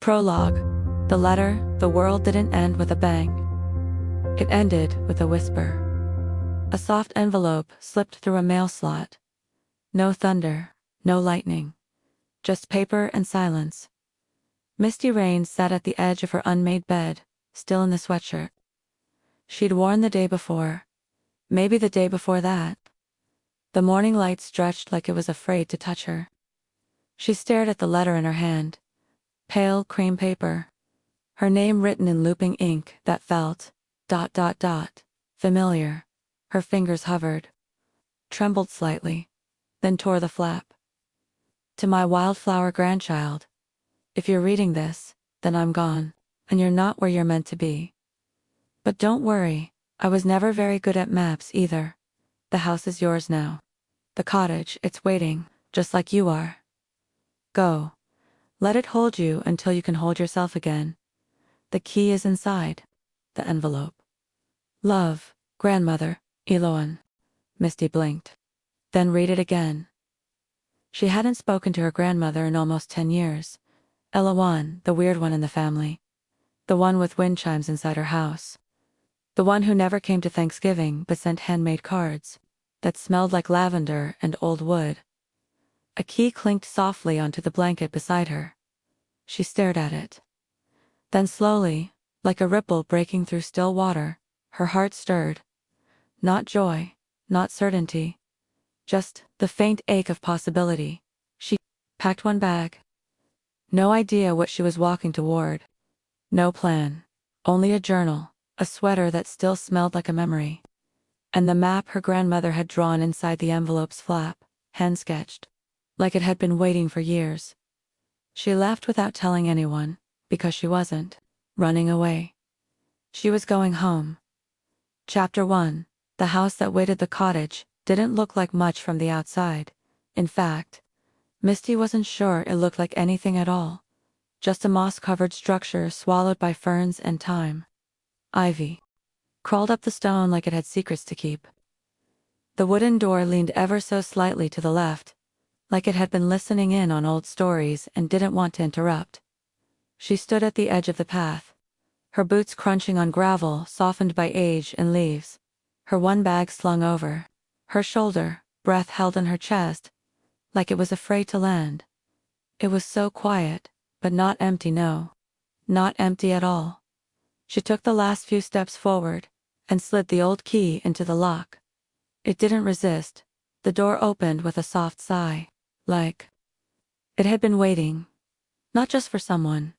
Prologue. The letter, the world didn't end with a bang. It ended with a whisper. A soft envelope slipped through a mail slot. No thunder, no lightning. Just paper and silence. Misty Rayne sat at the edge of her unmade bed, still in the sweatshirt she'd worn the day before. Maybe the day before that. The morning light stretched like it was afraid to touch her. She stared at the letter in her hand. Pale cream paper. Her name written in looping ink that felt ... familiar. Her fingers hovered. Trembled slightly. Then tore the flap. To my wildflower grandchild. If you're reading this, then I'm gone. And you're not where you're meant to be. But don't worry, I was never very good at maps either. The house is yours now. The cottage, it's waiting, just like you are. Go. Let it hold you until you can hold yourself again. The key is inside the envelope. Love, grandmother, Eloan. Misty blinked. Then read it again. She hadn't spoken to her grandmother in almost 10 years. Eloan, the weird one in the family. The one with wind chimes inside her house. The one who never came to Thanksgiving but sent handmade cards that smelled like lavender and old wood. A key clinked softly onto the blanket beside her. She stared at it. Then slowly, like a ripple breaking through still water, her heart stirred. Not joy, not certainty. Just the faint ache of possibility. She packed one bag. No idea what she was walking toward. No plan. Only a journal, a sweater that still smelled like a memory. And the map her grandmother had drawn inside the envelope's flap, hand-sketched. Like it had been waiting for years. She left without telling anyone, because she wasn't running away. She was going home. Chapter 1. The house that waited the cottage didn't look like much from the outside. In fact, Misty wasn't sure it looked like anything at all. Just a moss-covered structure swallowed by ferns and thyme. Ivy crawled up the stone like it had secrets to keep. The wooden door leaned ever so slightly to the left, like it had been listening in on old stories and didn't want to interrupt. She stood at the edge of the path, her boots crunching on gravel softened by age and leaves, her one bag slung over her shoulder, breath held in her chest, like it was afraid to land. It was so quiet, but not empty, no. Not empty at all. She took the last few steps forward and slid the old key into the lock. It didn't resist. The door opened with a soft sigh, like it had been waiting. Not just for someone.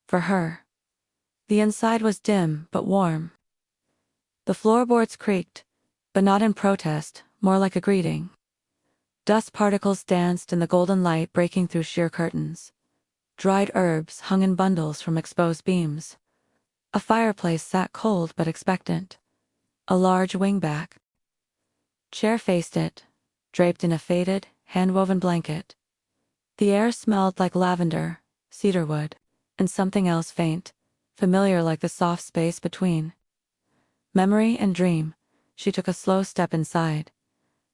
For her. The inside was dim but warm. The floorboards creaked, but not in protest, more like a greeting. Dust particles danced in the golden light breaking through sheer curtains. Dried herbs hung in bundles from exposed beams. A fireplace sat cold but expectant. A large wingback chair faced it, draped in a faded, hand-woven blanket. The air smelled like lavender, cedarwood, and something else faint, familiar like the soft space between memory and dream. She took a slow step inside.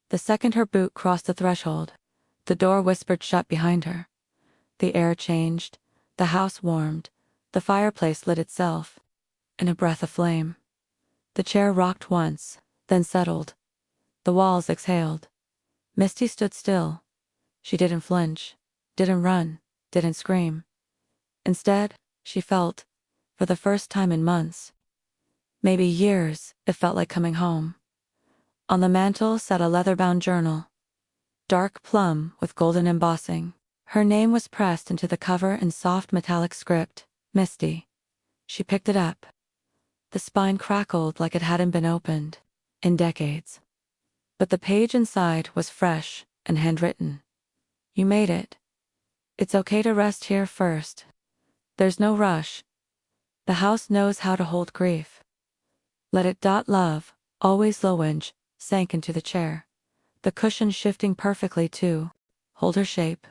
The second her boot crossed the threshold, the door whispered shut behind her. The air changed, the house warmed, the fireplace lit itself, in a breath of flame. The chair rocked once, then settled. The walls exhaled. Misty stood still. She didn't flinch, didn't run, didn't scream. Instead, she felt, for the first time in months, maybe years, it felt like coming home. On the mantel sat a leather-bound journal. Dark plum with golden embossing. Her name was pressed into the cover in soft metallic script, Misty. She picked it up. The spine crackled like it hadn't been opened in decades. But the page inside was fresh and handwritten. You made it. It's okay to rest here first. There's no rush. The house knows how to hold grief. Let it. Love, always Lowinge, sank into the chair. The cushion shifting perfectly to hold her shape.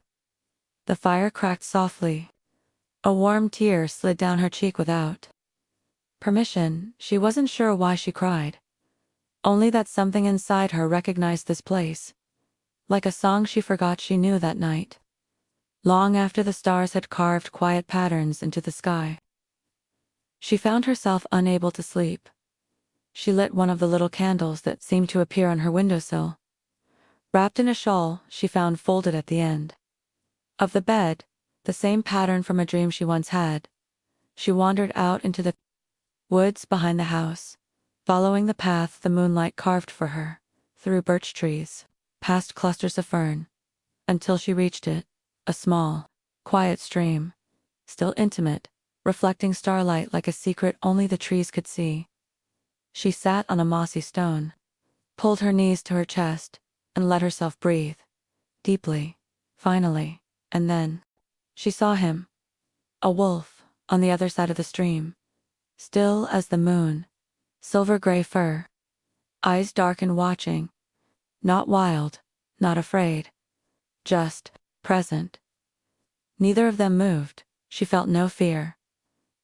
The fire cracked softly. A warm tear slid down her cheek without permission. She wasn't sure why she cried. Only that something inside her recognized this place. Like a song she forgot she knew that night. long after the stars had carved quiet patterns into the sky. She found herself unable to sleep. She lit one of the little candles that seemed to appear on her windowsill. Wrapped in a shawl she found folded at the end of the bed, the same pattern from a dream she once had, she wandered out into the woods behind the house, following the path the moonlight carved for her, through birch trees, past clusters of fern, until she reached it, a small, quiet stream, still intimate, reflecting starlight like a secret only the trees could see. She sat on a mossy stone, pulled her knees to her chest, and let herself breathe, deeply, finally, and then she saw him, a wolf, on the other side of the stream, still as the moon, silver-gray fur, eyes dark and watching, not wild, not afraid, just present. Neither of them moved. She felt no fear,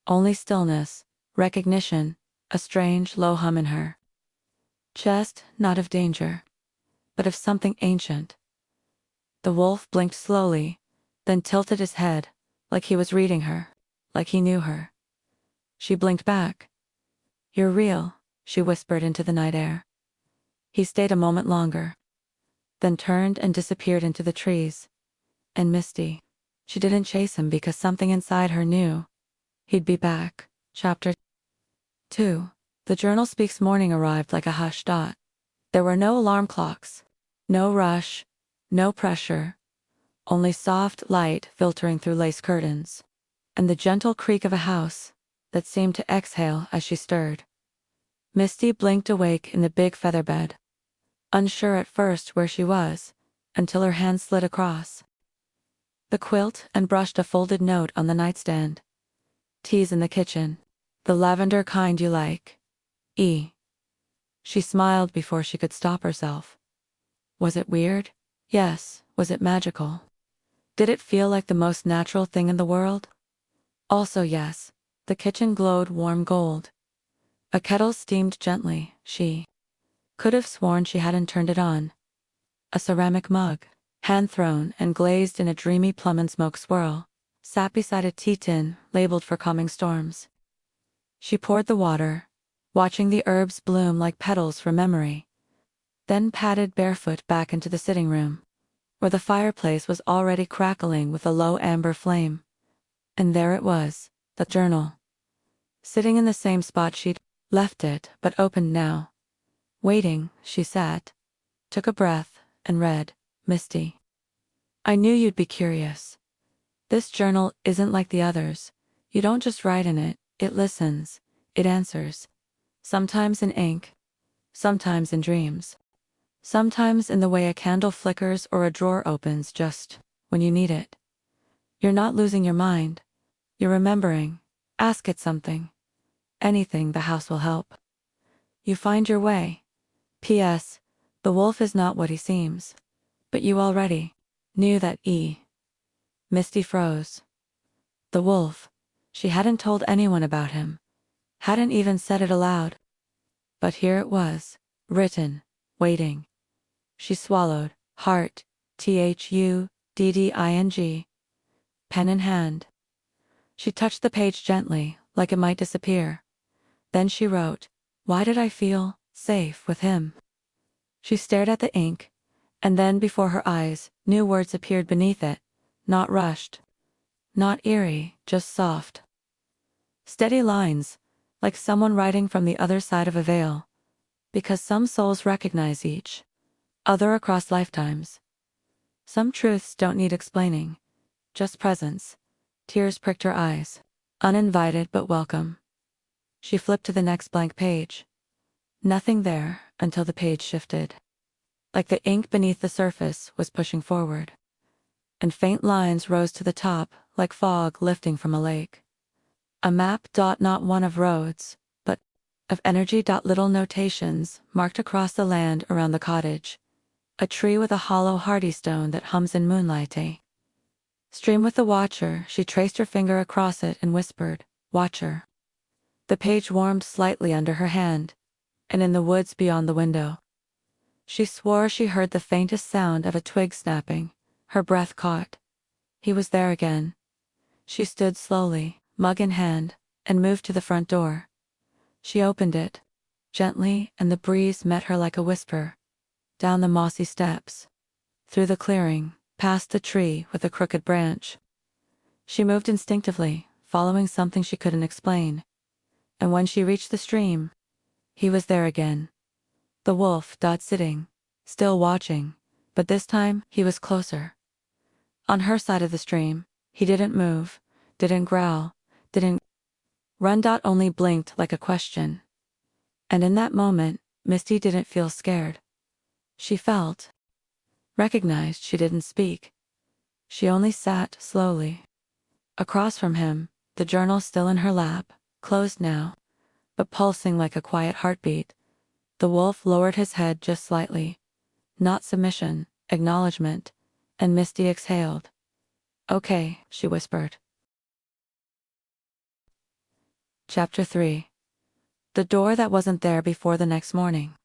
only stillness, recognition, a strange low hum in her chest, not of danger, but of something ancient. The wolf blinked slowly, then tilted his head, like he was reading her, like he knew her. She blinked back. "You're real," she whispered into the night air. He stayed a moment longer, then turned and disappeared into the trees. And Misty, she didn't chase him because something inside her knew he'd be back. Chapter 2. The journal speaks morning arrived like a hushed dot. There were no alarm clocks, no rush, no pressure, only soft light filtering through lace curtains, and the gentle creak of a house that seemed to exhale as she stirred. Misty blinked awake in the big feather bed, unsure at first where she was, until her hand slid across the quilt and brushed a folded note on the nightstand. "Tea's in the kitchen. The lavender kind you like. E." She smiled before she could stop herself. Was it weird? Yes. Was it magical? Did it feel like the most natural thing in the world? Also yes. The kitchen glowed warm gold. A kettle steamed gently. She could have sworn she hadn't turned it on. A ceramic mug, hand-thrown and glazed in a dreamy plum and smoke swirl, sat beside a tea tin labeled for calming storms. She poured the water, watching the herbs bloom like petals for memory, then padded barefoot back into the sitting room, where the fireplace was already crackling with a low amber flame. And there it was, the journal, sitting in the same spot she'd left it, but opened now. Waiting, she sat, took a breath, and read, "Misty, I knew you'd be curious. This journal isn't like the others. You don't just write in it, it listens, it answers. Sometimes in ink, sometimes in dreams, sometimes in the way a candle flickers or a drawer opens just when you need it. You're not losing your mind. You're remembering. Ask it something. Anything, the house will help. You find your way. P.S. The wolf is not what he seems. But you already knew that. E." Misty froze. The wolf. She hadn't told anyone about him. Hadn't even said it aloud. But here it was, written, waiting. She swallowed, heart, thudding, pen in hand. She touched the page gently, like it might disappear. Then she wrote, "Why did I feel safe with him?" She stared at the ink, and then before her eyes, new words appeared beneath it, not rushed, not eerie, just soft. Steady lines, like someone writing from the other side of a veil, because some souls recognize each other across lifetimes. Some truths don't need explaining, just presence. Tears pricked her eyes, uninvited but welcome. She flipped to the next blank page. Nothing there until the page shifted. Like the ink beneath the surface was pushing forward, and faint lines rose to the top like fog lifting from a lake. A map. Not one of roads, but of energy. Little notations marked across the land around the cottage. A tree with a hollow hardy stone that hums in moonlight. A stream with the watcher. She traced her finger across it and whispered, "Watcher." The page warmed slightly under her hand, and in the woods beyond the window, she swore she heard the faintest sound of a twig snapping. Her breath caught. He was there again. She stood slowly, mug in hand, and moved to the front door. She opened it, gently, and the breeze met her like a whisper. Down the mossy steps, through the clearing, past the tree with a crooked branch. She moved instinctively, following something she couldn't explain. And when she reached the stream, he was there again. The wolf, sitting, still watching, but this time he was closer. On her side of the stream, he didn't move, didn't growl, didn't run. Only blinked like a question. And in that moment, Misty didn't feel scared. She felt recognized. She didn't speak. She only sat slowly. Across from him, the journal still in her lap, closed now, but pulsing like a quiet heartbeat. The wolf lowered his head just slightly. Not submission, acknowledgement, and Misty exhaled. "Okay," she whispered. Chapter 3. The door that wasn't there before the next morning.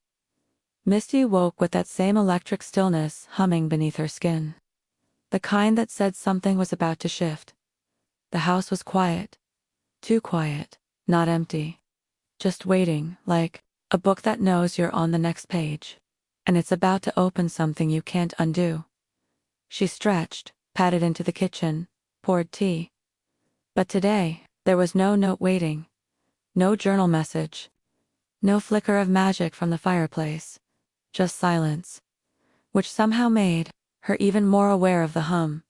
Misty woke with that same electric stillness humming beneath her skin. The kind that said something was about to shift. The house was quiet. Too quiet, not empty. Just waiting, like a book that knows you're on the next page, and it's about to open something you can't undo. She stretched, padded into the kitchen, poured tea. But today, there was no note waiting. No journal message. No flicker of magic from the fireplace. Just silence, which somehow made her even more aware of the hum.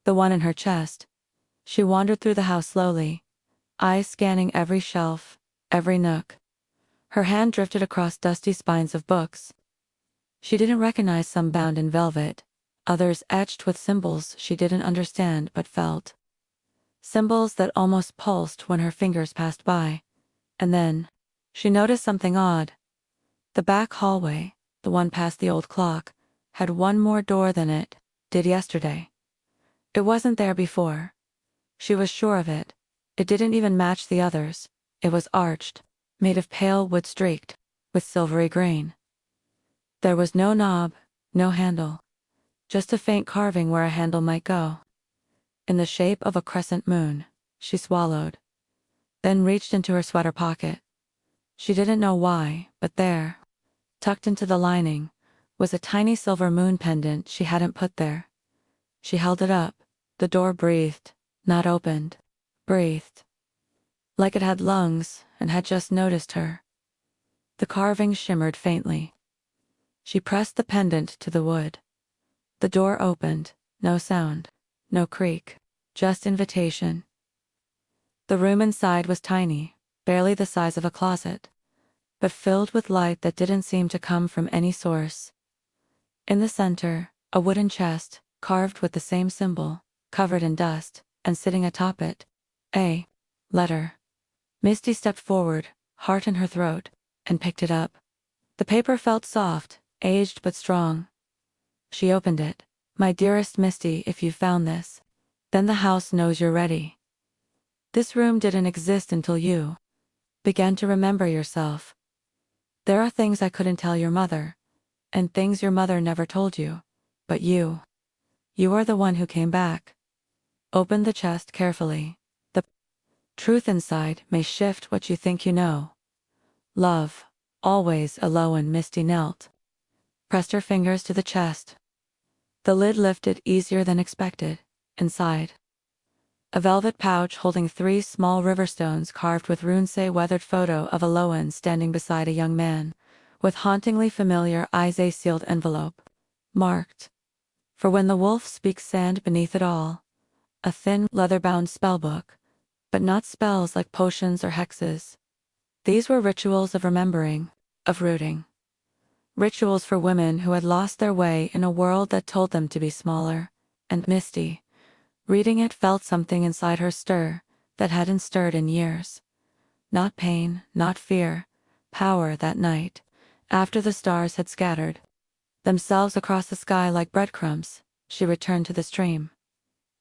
The one in her chest. She wandered through the house slowly, eyes scanning every shelf, every nook. Her hand drifted across dusty spines of books. She didn't recognize some bound in velvet, others etched with symbols she didn't understand but felt. Symbols that almost pulsed when her fingers passed by. And then, she noticed something odd. The back hallway, the one past the old clock, had one more door than it did yesterday. It wasn't there before. She was sure of it. It didn't even match the others. It was arched, made of pale wood streaked with silvery grain. There was no knob, no handle. Just a faint carving where a handle might go. In the shape of a crescent moon. She swallowed. Then reached into her sweater pocket. She didn't know why, but there, tucked into the lining, was a tiny silver moon pendant she hadn't put there. She held it up. The door breathed, not opened. Breathed. Like it had lungs and had just noticed her. The carving shimmered faintly. She pressed the pendant to the wood. The door opened. No sound. No creak. Just invitation. The room inside was tiny, barely the size of a closet, but filled with light that didn't seem to come from any source. In the center, a wooden chest, carved with the same symbol, covered in dust, and sitting atop it, a letter. Misty stepped forward, heart in her throat, and picked it up. The paper felt soft, aged but strong. She opened it. "My dearest Misty, if you found this, then the house knows you're ready. This room didn't exist until you began to remember yourself. There are things I couldn't tell your mother, and things your mother never told you, but you are the one who came back. Open the chest carefully. The truth inside may shift what you think you know. Love, always." Alone, Misty knelt, pressed her fingers to the chest. The lid lifted easier than expected. Inside, a velvet pouch holding 3 small river stones carved with runes. A weathered photo of Aloan standing beside a young man, with hauntingly familiar eyes. A sealed envelope, marked, "For when the wolf speaks." Sand beneath it all. A thin, leather-bound spellbook, but not spells like potions or hexes. These were rituals of remembering, of rooting. Rituals for women who had lost their way in a world that told them to be smaller. And Misty, reading it, felt something inside her stir that hadn't stirred in years. Not pain, not fear. Power. That night, after the stars had scattered themselves across the sky like breadcrumbs, she returned to the stream.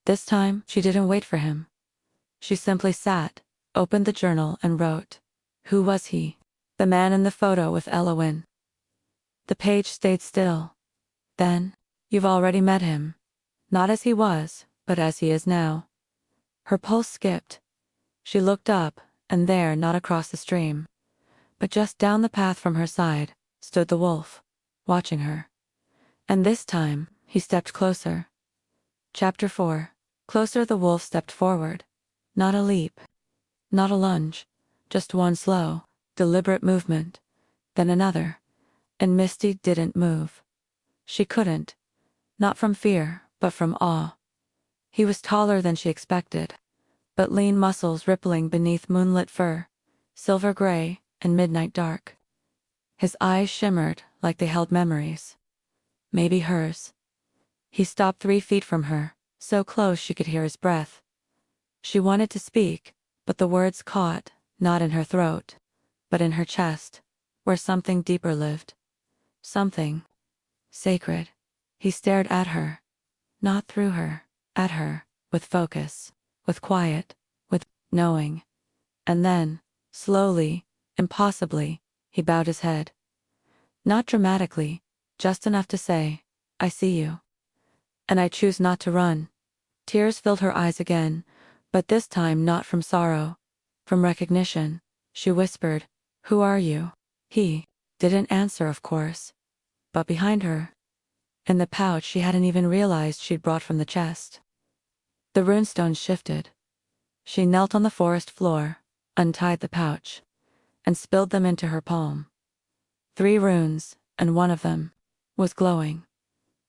This time, she didn't wait for him. She simply sat, opened the journal, and wrote. Who was he? The man in the photo with Elowen. The page stayed still. Then, "You've already met him. Not as he was, but as he is now. Her pulse skipped. She looked up, and there, not across the stream, but just down the path from her side, stood the wolf, watching her. And this time, he stepped closer. Chapter 4. Closer the wolf stepped forward. Not a leap. Not a lunge. Just one slow, deliberate movement. Then another. And Misty didn't move. She couldn't. Not from fear, but from awe. He was taller than she expected, but lean muscles rippling beneath moonlit fur, silver gray and midnight dark. His eyes shimmered like they held memories. Maybe hers. He stopped 3 feet from her, so close she could hear his breath. She wanted to speak, but the words caught, not in her throat, but in her chest, where something deeper lived. Something sacred. He stared at her. Not through her, at her, with focus, with quiet, with knowing. And then, slowly, impossibly, he bowed his head. Not dramatically, just enough to say, "I see you. And I choose not to run." Tears filled her eyes again, but this time not from sorrow, from recognition. She whispered, "Who are you?" He didn't answer, of course. But behind her, in the pouch she hadn't even realized she'd brought from the chest, the runestones shifted. She knelt on the forest floor, untied the pouch, and spilled them into her palm. 3 runes, and one of them was glowing.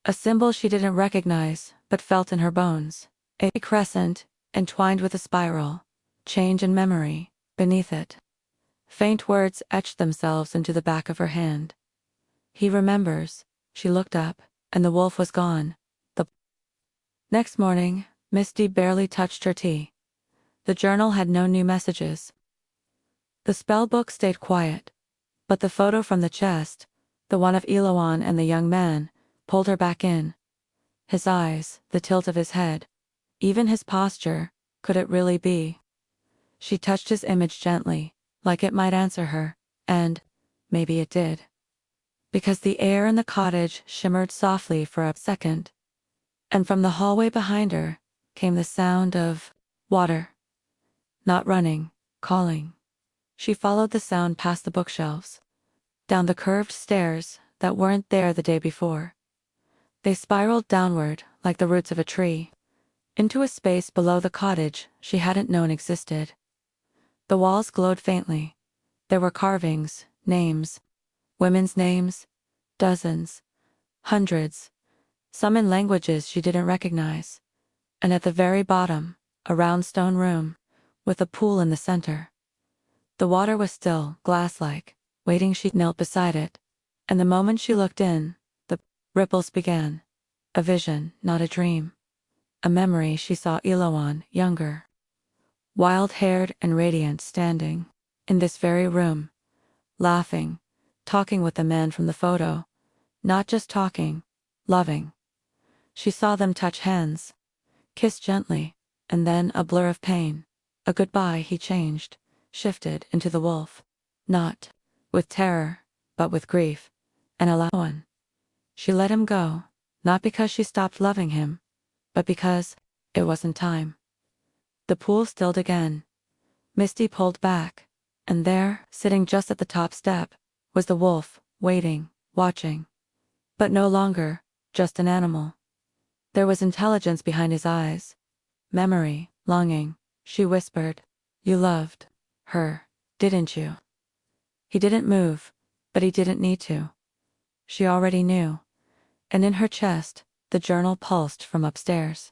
A symbol she didn't recognize, but felt in her bones. A crescent, entwined with a spiral, change and memory, beneath it. Faint words etched themselves into the back of her hand. He remembers. She looked up, and the wolf was gone. The next morning, Misty barely touched her tea. The journal had no new messages. The spell book stayed quiet, but the photo from the chest, the one of Eloan and the young man, pulled her back in. His eyes, the tilt of his head, even his posture. Could it really be? She touched his image gently, like it might answer her, and maybe it did. Because the air in the cottage shimmered softly for a second, and from the hallway behind her came the sound of water. Not running, calling. She followed the sound past the bookshelves, down the curved stairs that weren't there the day before. They spiraled downward like the roots of a tree, into a space below the cottage she hadn't known existed. The walls glowed faintly. There were carvings, names, women's names, dozens, hundreds, some in languages she didn't recognize. And at the very bottom, a round stone room, with a pool in the center. The water was still, glass-like, waiting. She knelt beside it, and the moment she looked in, the ripples began. A vision, not a dream. A memory. She saw Eloan, younger, wild-haired and radiant, standing in this very room, laughing, talking with the man from the photo. Not just talking, loving. She saw them touch hands, kiss gently, and then a blur of pain. A goodbye. He changed, shifted into the wolf. Not with terror, but with grief. And a loud one. She let him go, not because she stopped loving him, but because it wasn't time. The pool stilled again. Misty pulled back, and there, sitting just at the top step, was the wolf, waiting, watching. But no longer just an animal. There was intelligence behind his eyes. Memory, longing. She whispered, "You loved her, didn't you?" He didn't move, but he didn't need to. She already knew. And in her chest, the journal pulsed from upstairs.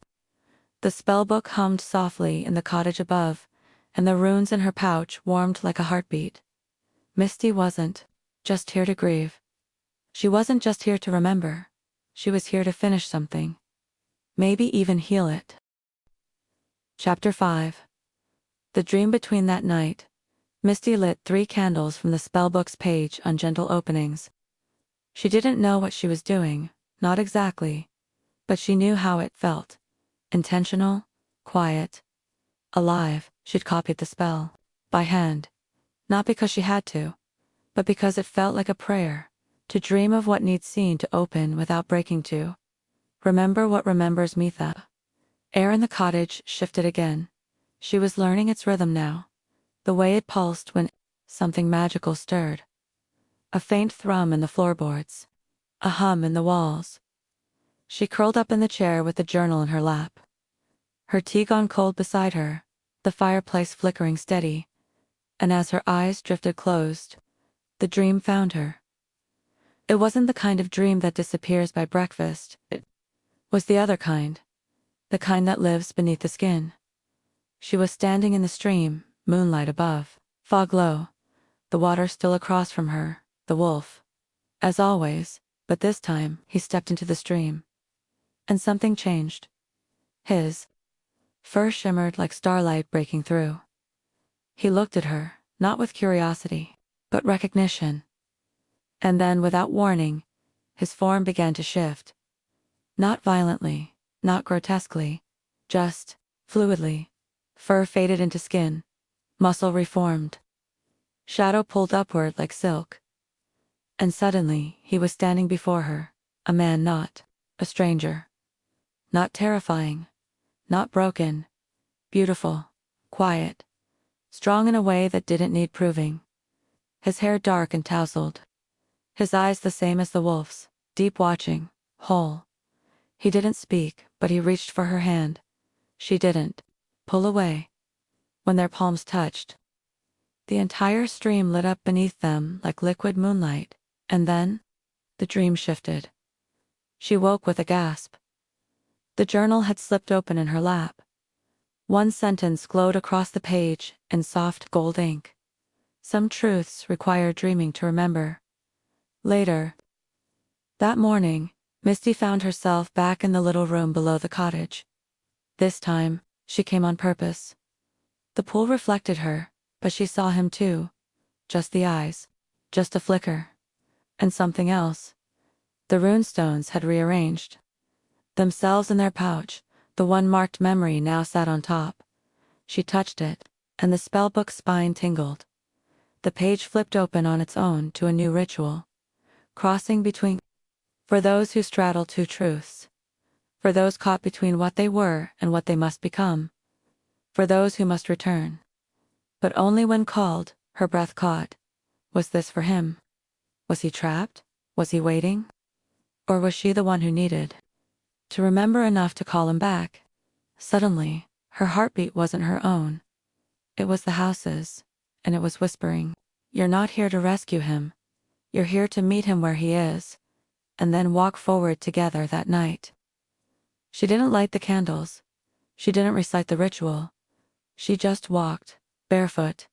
The spellbook hummed softly in the cottage above, and the runes in her pouch warmed like a heartbeat. Misty wasn't just here to grieve. She wasn't just here to remember. She was here to finish something. Maybe even heal it. Chapter 5. The dream between that night. Misty lit 3 candles from the spellbook's page on gentle openings. She didn't know what she was doing, not exactly, but she knew how it felt. Intentional, quiet, alive. She'd copied the spell, by hand, not because she had to, but because it felt like a prayer, to dream of what needs seen to open without breaking to. Remember what remembers Mitha. Air in the cottage shifted again. She was learning its rhythm now, the way it pulsed when something magical stirred. A faint thrum in the floorboards, a hum in the walls. She curled up in the chair with the journal in her lap. Her tea gone cold beside her, the fireplace flickering steady, and as her eyes drifted closed, the dream found her. It wasn't the kind of dream that disappears by breakfast. It was the other kind, the kind that lives beneath the skin. She was standing in the stream, moonlight above, fog low, the water still across from her, the wolf. As always, but this time he stepped into the stream. And something changed. His fur shimmered like starlight breaking through. He looked at her, not with curiosity, but recognition. And then, without warning, his form began to shift. Not violently, not grotesquely, just fluidly. Fur faded into skin, muscle reformed, shadow pulled upward like silk. And suddenly, he was standing before her, a man, not a stranger. Not terrifying, not broken, beautiful, quiet, strong in a way that didn't need proving. His hair dark and tousled, his eyes the same as the wolf's, deep watching, whole. He didn't speak, but he reached for her hand. She didn't pull away. When their palms touched, the entire stream lit up beneath them like liquid moonlight, and then the dream shifted. She woke with a gasp. The journal had slipped open in her lap. One sentence glowed across the page in soft gold ink. Some truths require dreaming to remember. Later, that morning, Misty found herself back in the little room below the cottage. This time, she came on purpose. The pool reflected her, but she saw him too. Just the eyes. Just a flicker. And something else. The runestones had rearranged themselves in their pouch. The one marked memory now sat on top. She touched it, and the spellbook spine tingled. The page flipped open on its own to a new ritual. Crossing between. For those who straddle two truths. For those caught between what they were and what they must become. For those who must return. But only when called, her breath caught. Was this for him? Was he trapped? Was he waiting? Or was she the one who needed to remember enough to call him back? Suddenly, her heartbeat wasn't her own. It was the house's, and it was whispering, "You're not here to rescue him. You're here to meet him where he is, and then walk forward together that night." She didn't light the candles. She didn't recite the ritual. She just walked, barefoot,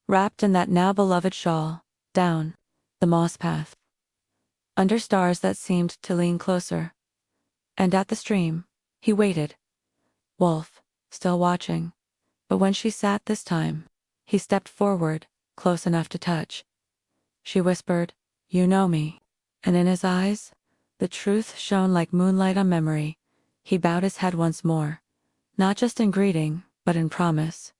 wrapped in that now beloved shawl, down the moss path, under stars that seemed to lean closer. And at the stream, he waited. Wolf, still watching. But when she sat this time, he stepped forward, close enough to touch. She whispered, "You know me." And in his eyes, the truth shone like moonlight on memory. He bowed his head once more. Not just in greeting, but in promise.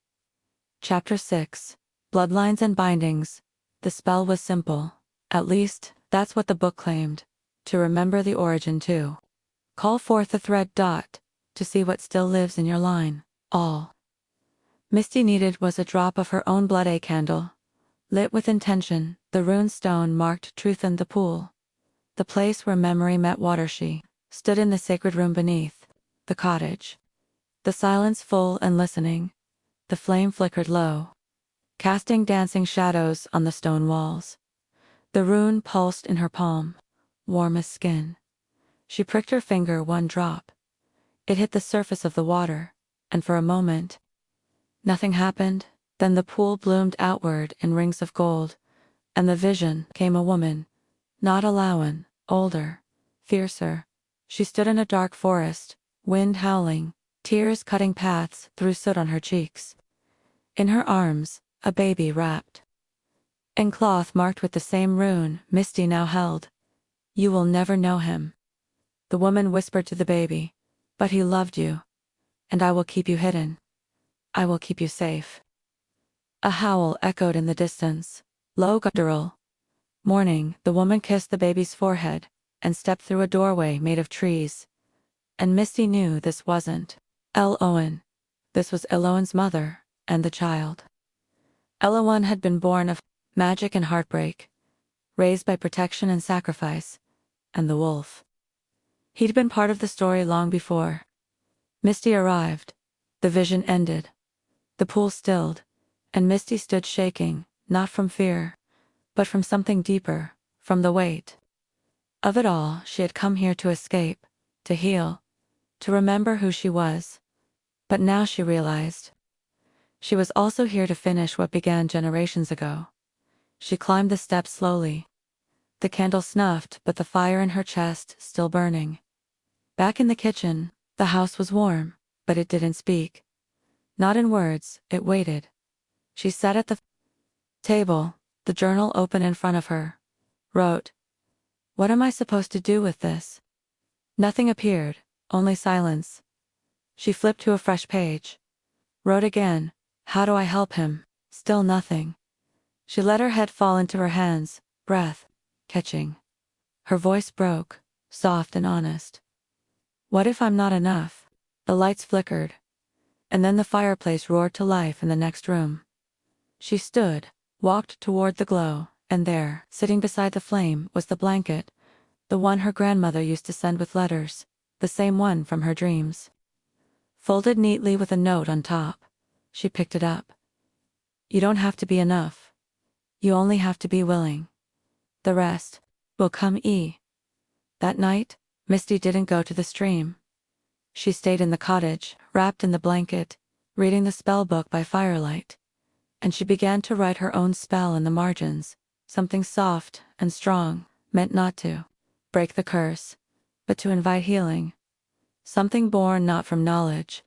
Chapter 6. Bloodlines and Bindings. The spell was simple. At least, that's what the book claimed. To remember the origin too. Call forth the thread. To see what still lives in your line. All Misty needed was a drop of her own blood. A candle, lit with intention, the rune stone marked truth in the pool. The place where memory met water. She stood in the sacred room beneath the cottage. The silence full and listening. The flame flickered low, casting dancing shadows on the stone walls. The rune pulsed in her palm, warm as skin. She pricked her finger. One drop. It hit the surface of the water, and for a moment, nothing happened. Then the pool bloomed outward in rings of gold, and the vision came a woman, not a Lowan, older, fiercer. She stood in a dark forest, wind howling, tears cutting paths through soot on her cheeks. In her arms, a baby wrapped in cloth marked with the same rune Misty now held. "You will never know him," the woman whispered to the baby, "but he loved you. And I will keep you hidden. I will keep you safe." A howl echoed in the distance. Low guttural. Mourning, the woman kissed the baby's forehead and stepped through a doorway made of trees. And Misty knew this wasn't Owen. This was Eloan's mother, and the child. Eloan had been born of magic and heartbreak, raised by protection and sacrifice, and the wolf. He'd been part of the story long before. Misty arrived. The vision ended. The pool stilled, and Misty stood shaking, not from fear, but from something deeper, from the weight of it all. She had come here to escape, to heal, to remember who she was. But now she realized she was also here to finish what began generations ago. She climbed the steps slowly. The candle snuffed, but the fire in her chest still burning. Back in the kitchen, the house was warm, but it didn't speak. Not in words, it waited. She sat at the table, the journal open in front of her. Wrote. What am I supposed to do with this? Nothing appeared, only silence. She flipped to a fresh page. Wrote again. How do I help him? Still nothing. She let her head fall into her hands, breath catching. Her voice broke, soft and honest. What if I'm not enough? The lights flickered, and then the fireplace roared to life in the next room. She stood, walked toward the glow, and there, sitting beside the flame, was the blanket, the one her grandmother used to send with letters, the same one from her dreams. Folded neatly with a note on top. She picked it up. You don't have to be enough. You only have to be willing. The rest will come. That night, Misty didn't go to the stream. She stayed in the cottage, wrapped in the blanket, reading the spell book by firelight. And she began to write her own spell in the margins, something soft and strong, meant not to break the curse, but to invite healing. Something born not from knowledge,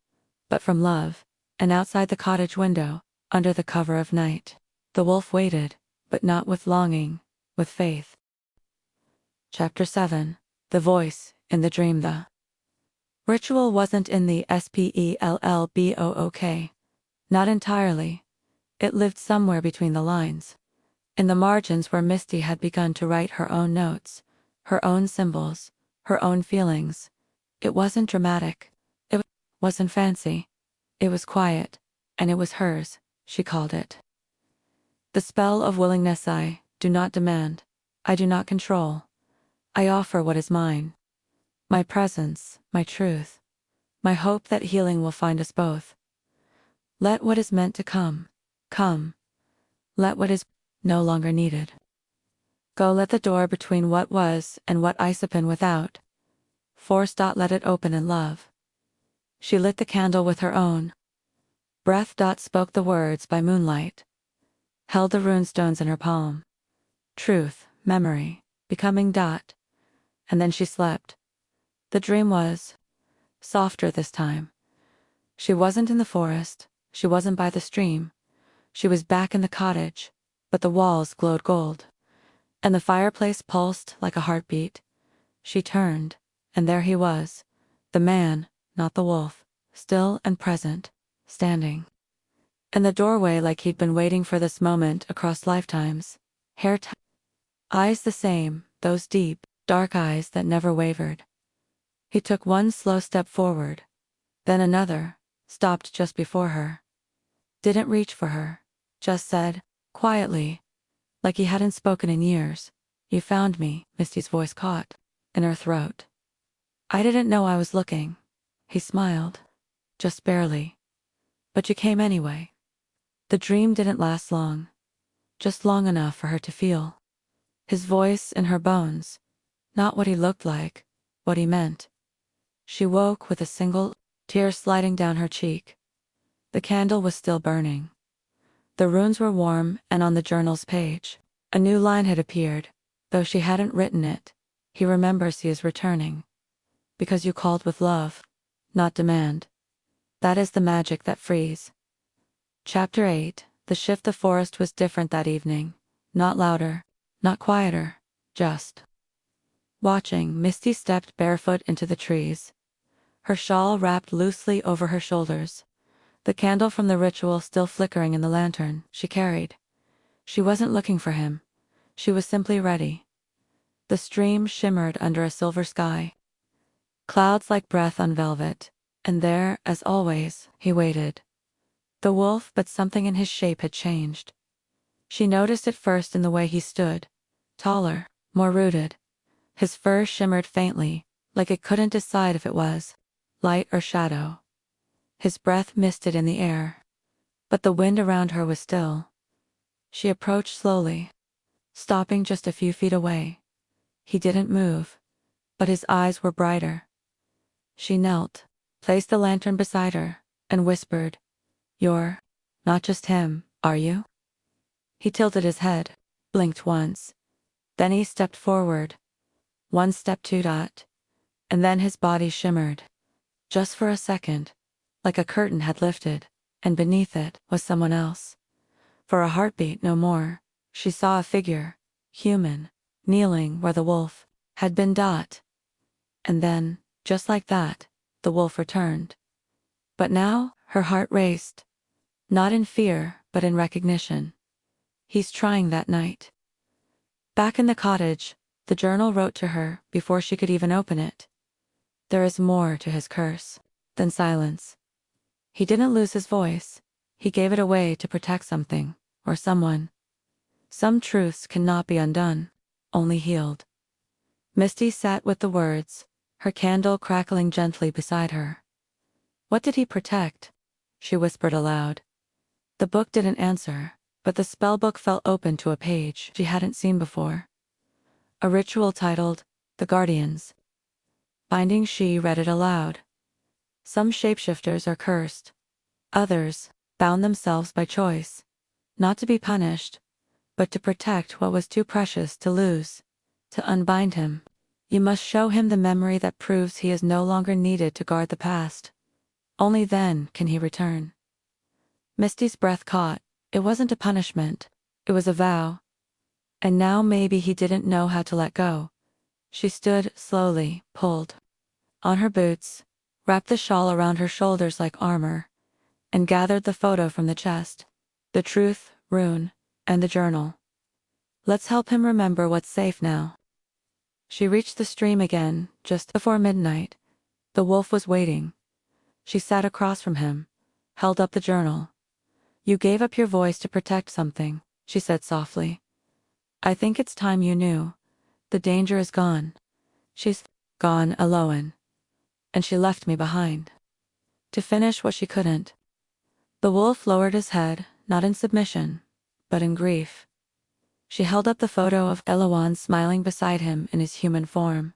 but from love. And outside the cottage window, under the cover of night, the wolf waited, but not with longing, with faith. Chapter 7. The Voice in the Dream. The ritual wasn't in the spellbook. Not entirely. It lived somewhere between the lines. In the margins where Misty had begun to write her own notes, her own symbols, her own feelings. It wasn't dramatic. It wasn't fancy. It was quiet, and it was hers, she called it. The spell of willingness. I do not demand. I do not control. I offer what is mine. My presence, my truth. My hope that healing will find us both. Let what is meant to come, come. Let what is no longer needed go. Let the door between what was and what is open without. Force. Let it open in love. She lit the candle with her own breath. Spoke the words by moonlight. Held the runestones in her palm. Truth, memory, becoming. And then she slept. The dream was softer this time. She wasn't in the forest. She wasn't by the stream. She was back in the cottage, but the walls glowed gold, and the fireplace pulsed like a heartbeat. She turned, and there he was, the man, not the wolf, still and present, standing in the doorway like he'd been waiting for this moment across lifetimes. Hair eyes the same, those deep, dark eyes that never wavered. He took one slow step forward, then another, stopped just before her. Didn't reach for her, just said, quietly, like he hadn't spoken in years, "You found me." Misty's voice caught in her throat. "I didn't know I was looking." He smiled, just barely. "But you came anyway." The dream didn't last long, just long enough for her to feel his voice in her bones, not what he looked like, what he meant. She woke with a single tear sliding down her cheek. The candle was still burning. The runes were warm, and on the journal's page, a new line had appeared, though she hadn't written it. He remembers he is returning. Because you called with love, not demand. That is the magic that frees. Chapter 8. The shift. The forest was different that evening. Not louder, not quieter, just watching. Misty stepped barefoot into the trees, her shawl wrapped loosely over her shoulders, the candle from the ritual still flickering in the lantern she carried. She wasn't looking for him. She was simply ready. The stream shimmered under a silver sky. Clouds like breath on velvet. And there, as always, he waited. The wolf, but something in his shape had changed. She noticed it first in the way he stood. Taller, more rooted. His fur shimmered faintly, like it couldn't decide if it was light or shadow. His breath misted in the air. But the wind around her was still. She approached slowly, stopping just a few feet away. He didn't move, but his eyes were brighter. She knelt, placed the lantern beside her, and whispered, "You're not just him, are you?" He tilted his head, blinked once. Then he stepped forward. One step, two dot. And then his body shimmered. Just for a second, like a curtain had lifted, and beneath it was someone else. For a heartbeat, no more, she saw a figure, human, kneeling where the wolf had been dot. And then, just like that, the wolf returned. But now, her heart raced. Not in fear, but in recognition. He's trying that night. Back in the cottage, the journal wrote to her before she could even open it. There is more to his curse than silence. He didn't lose his voice. He gave it away to protect something, or someone. Some truths cannot be undone, only healed. Misty sat with the words, her candle crackling gently beside her. What did he protect? She whispered aloud. The book didn't answer, but the spellbook fell open to a page she hadn't seen before. A ritual titled, "The Guardians." Finding she read it aloud. Some shapeshifters are cursed. Others bound themselves by choice, not to be punished, but to protect what was too precious to lose. To unbind him, you must show him the memory that proves he is no longer needed to guard the past. Only then can he return. Misty's breath caught. It wasn't a punishment. It was a vow. And now maybe he didn't know how to let go. She stood slowly, pulled on her boots, wrapped the shawl around her shoulders like armor, and gathered the photo from the chest. The truth, rune, and the journal. Let's help him remember what's safe now. She reached the stream again, just before midnight. The wolf was waiting. She sat across from him, held up the journal. "You gave up your voice to protect something," she said softly. "I think it's time you knew. The danger is gone. She's gone alone. And she left me behind. To finish what she couldn't." The wolf lowered his head, not in submission, but in grief. She held up the photo of Eloan smiling beside him in his human form.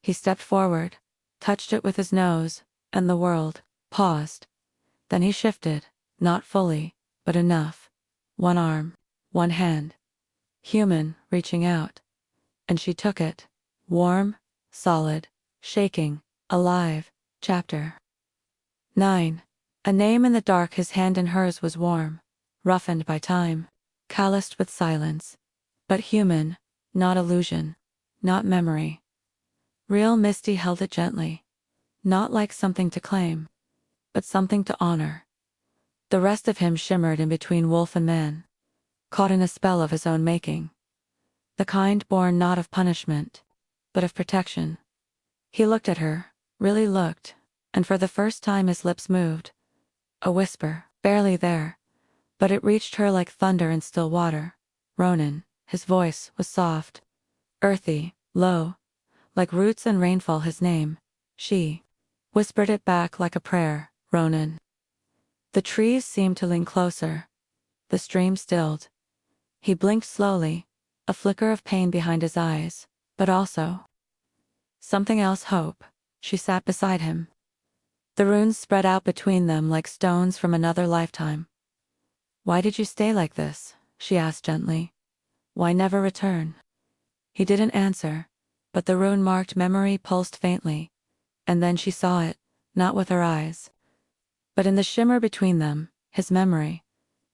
He stepped forward, touched it with his nose, and the world paused. Then he shifted, not fully, but enough. One arm, one hand. Human, reaching out. And she took it. Warm, solid, shaking, alive. Chapter 9. A name in the dark. His hand in hers was warm, roughened by time, calloused with silence. But human, not illusion, not memory. Real. Misty held it gently. Not like something to claim, but something to honor. The rest of him shimmered in between wolf and man, caught in a spell of his own making. The kind born not of punishment, but of protection. He looked at her, really looked, and for the first time his lips moved. A whisper, barely there, but it reached her like thunder in still water. "Ronan." His voice was soft, earthy, low, like roots and rainfall. His name. She whispered it back like a prayer. "Ronan." The trees seemed to lean closer. The stream stilled. He blinked slowly, a flicker of pain behind his eyes, but also something else. Hope. She sat beside him. The runes spread out between them like stones from another lifetime. "Why did you stay like this?" she asked gently. "Why never return?" He didn't answer, but the rune-marked memory pulsed faintly, and then she saw it, not with her eyes, but in the shimmer between them, his memory.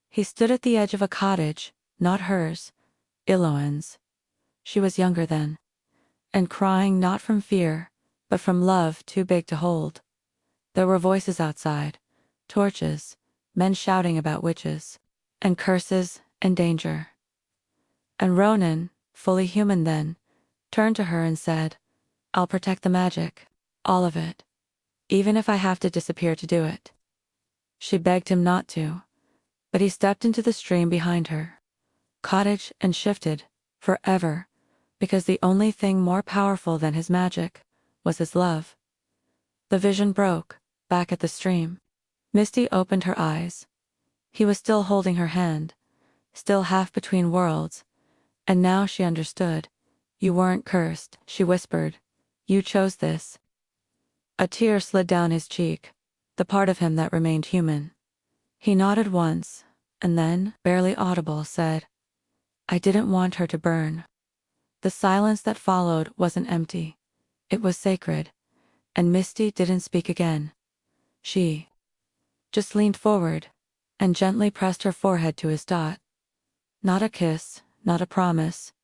He stood at the edge of a cottage, not hers, Iloan's. She was younger then, and crying not from fear, but from love too big to hold. There were voices outside, torches, men shouting about witches, and curses, and danger. And Ronan, fully human then, turned to her and said, "I'll protect the magic, all of it." even if I have to disappear to do it. She begged him not to, but he stepped into the stream behind her cottage and shifted, forever, because the only thing more powerful than his magic was his love. The vision broke, back at the stream. Misty opened her eyes. He was still holding her hand, still half between worlds, and now she understood. You weren't cursed, she whispered. You chose this. A tear slid down his cheek, the part of him that remained human. He nodded once, and then, barely audible, said, I didn't want her to burn. The silence that followed wasn't empty. It was sacred, and Misty didn't speak again. She just leaned forward and gently pressed her forehead to his dot. Not a kiss, not a promise,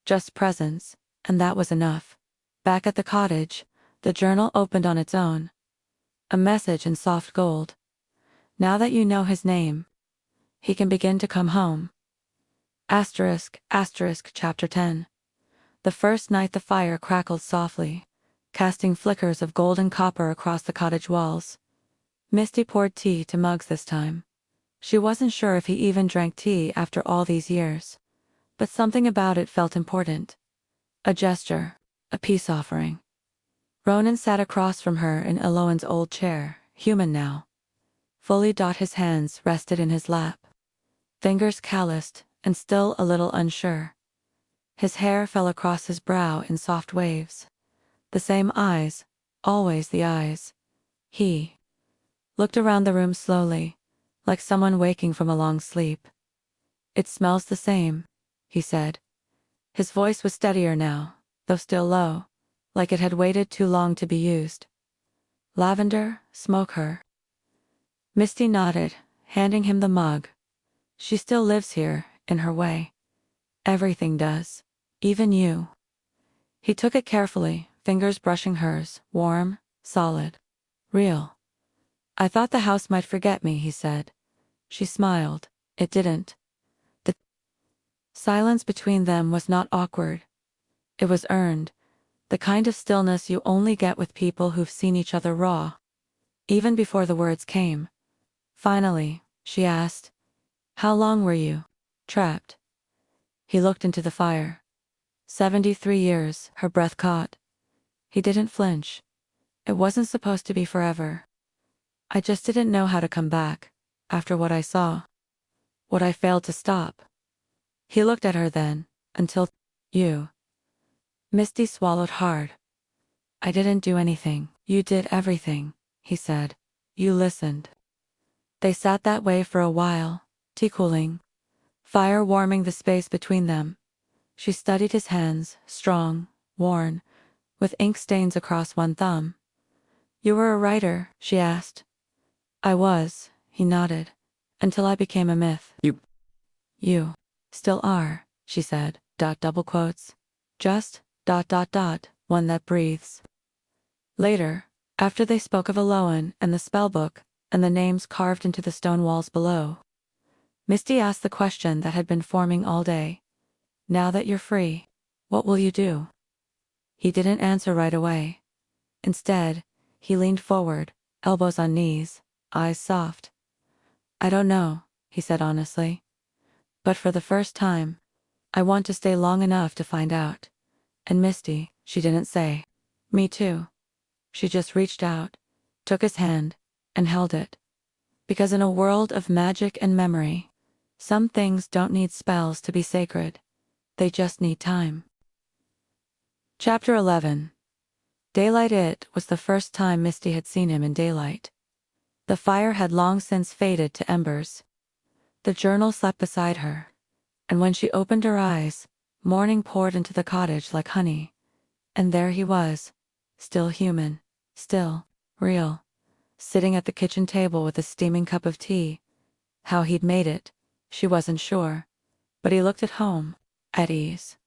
just presence, and that was enough. Back at the cottage, the journal opened on its own. A message in soft gold. Now that you know his name, he can begin to come home. Chapter 10. The first night the fire crackled softly, casting flickers of golden copper across the cottage walls. Misty poured tea to mugs this time. She wasn't sure if he even drank tea after all these years, but something about it felt important. A gesture, a peace offering. Ronan sat across from her in Eloan's old chair, human now. Fully his hands rested in his lap. Fingers calloused, and still a little unsure. His hair fell across his brow in soft waves. The same eyes, always the eyes. He looked around the room slowly, like someone waking from a long sleep. It smells the same, he said. His voice was steadier now, though still low, like it had waited too long to be used. Lavender, smoke her. Misty nodded, handing him the mug. She still lives here, in her way. Everything does. Even you. He took it carefully, fingers brushing hers, warm, solid, real. I thought the house might forget me, he said. She smiled. It didn't. The silence between them was not awkward. It was earned, the kind of stillness you only get with people who've seen each other raw. Even before the words came. Finally, she asked, how long were you trapped? He looked into the fire. 73 years, her breath caught. He didn't flinch. It wasn't supposed to be forever. I just didn't know how to come back, after what I saw. What I failed to stop. He looked at her then, until you. Misty swallowed hard. I didn't do anything. You did everything, he said. You listened. They sat that way for a while, tea cooling, fire warming the space between them. She studied his hands, strong, worn, with ink stains across one thumb. You were a writer, she asked. I was, he nodded, until I became a myth. You still are, she said, double quotes. Just, one that breathes. Later, after they spoke of Eloan and the spellbook, and the names carved into the stone walls below, Misty asked the question that had been forming all day. Now that you're free, what will you do? He didn't answer right away. Instead, he leaned forward, elbows on knees, eyes soft. I don't know, he said honestly. But for the first time, I want to stay long enough to find out. And Misty, she didn't say, me too. She just reached out, took his hand, and held it. Because in a world of magic and memory, some things don't need spells to be sacred. They just need time. Chapter 11. Daylight. It was the first time Misty had seen him in daylight. The fire had long since faded to embers. The journal slept beside her, and when she opened her eyes, morning poured into the cottage like honey. And there he was, still human, still, real, sitting at the kitchen table with a steaming cup of tea. How he'd made it, she wasn't sure, but he looked at home, at ease.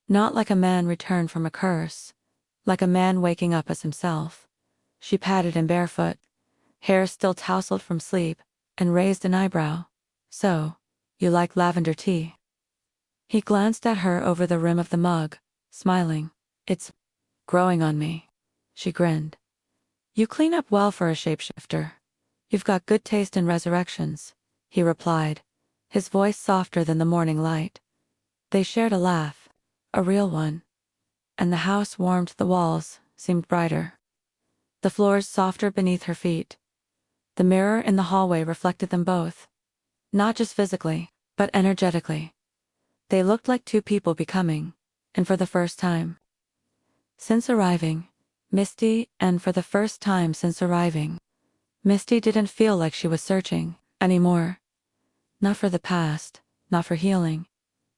Not like a man returned from a curse, like a man waking up as himself. She patted him barefoot, hair still tousled from sleep, and raised an eyebrow. So, you like lavender tea? He glanced at her over the rim of the mug, smiling. It's growing on me. She grinned. You clean up well for a shapeshifter. You've got good taste in resurrections, he replied, his voice softer than the morning light. They shared a laugh, a real one, and the house warmed, the walls seemed brighter, the floors softer beneath her feet. The mirror in the hallway reflected them both, not just physically, but energetically. They looked like two people becoming, and for the first time since arriving, Misty didn't feel like she was searching anymore. Not for the past, not for healing,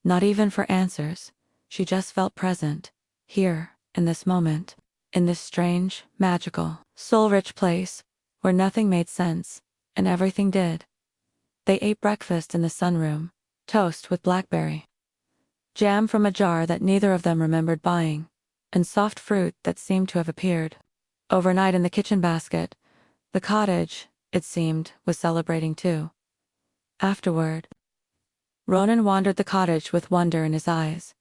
not even for answers. She just felt present, here, in this moment, in this strange, magical, soul-rich place, where nothing made sense, and everything did. They ate breakfast in the sunroom, toast with blackberry jam from a jar that neither of them remembered buying, and soft fruit that seemed to have appeared overnight in the kitchen basket. The cottage, it seemed, was celebrating too. Afterward, Ronan wandered the cottage with wonder in his eyes.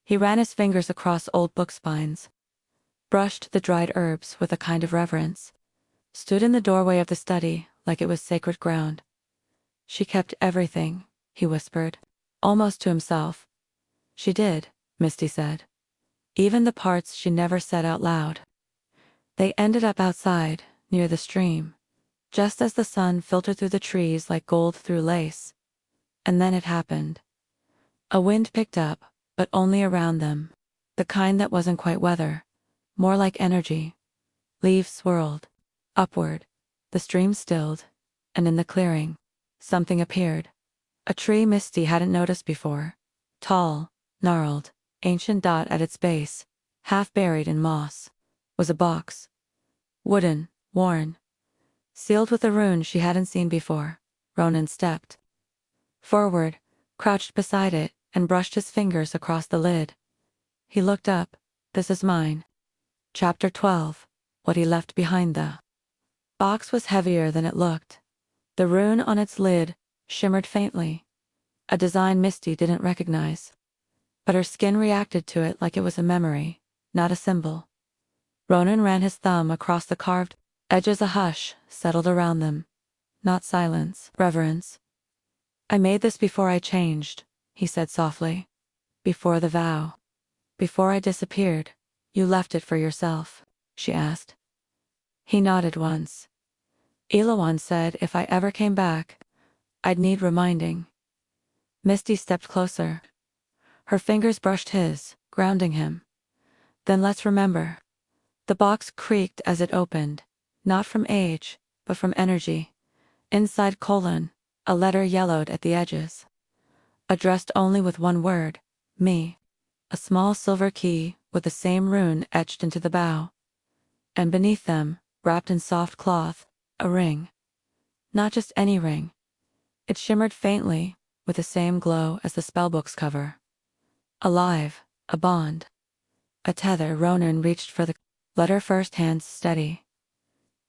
He ran his fingers across old book spines, brushed the dried herbs with a kind of reverence, stood in the doorway of the study like it was sacred ground. She kept everything, he whispered, almost to himself. She did, Misty said. Even the parts she never said out loud. They ended up outside, near the stream, just as the sun filtered through the trees like gold through lace. And then it happened. A wind picked up, but only around them, the kind that wasn't quite weather, more like energy. Leaves swirled upward, the stream stilled, and in the clearing, something appeared. A tree Misty hadn't noticed before. Tall, gnarled, ancient, dot at its base, half buried in moss, was a box. Wooden, worn, sealed with a rune she hadn't seen before. Ronan stepped forward, crouched beside it, and brushed his fingers across the lid. He looked up. This is mine. Chapter 12. What he left behind. The box was heavier than it looked. The rune on its lid shimmered faintly, a design Misty didn't recognize. But her skin reacted to it like it was a memory, not a symbol. Ronan ran his thumb across the carved edges. A hush settled around them. Not silence, reverence. I made this before I changed, he said softly. Before the vow. Before I disappeared. You left it for yourself, she asked. He nodded once. Elawan said if I ever came back, I'd need reminding. Misty stepped closer. Her fingers brushed his, grounding him. Then let's remember. The box creaked as it opened, not from age, but from energy. Inside a letter yellowed at the edges. Addressed only with one word, me. A small silver key with the same rune etched into the bow. And beneath them, wrapped in soft cloth, a ring. Not just any ring. It shimmered faintly, with the same glow as the spellbook's cover. Alive, a bond. A tether. Ronan reached for the letter first, hands steady.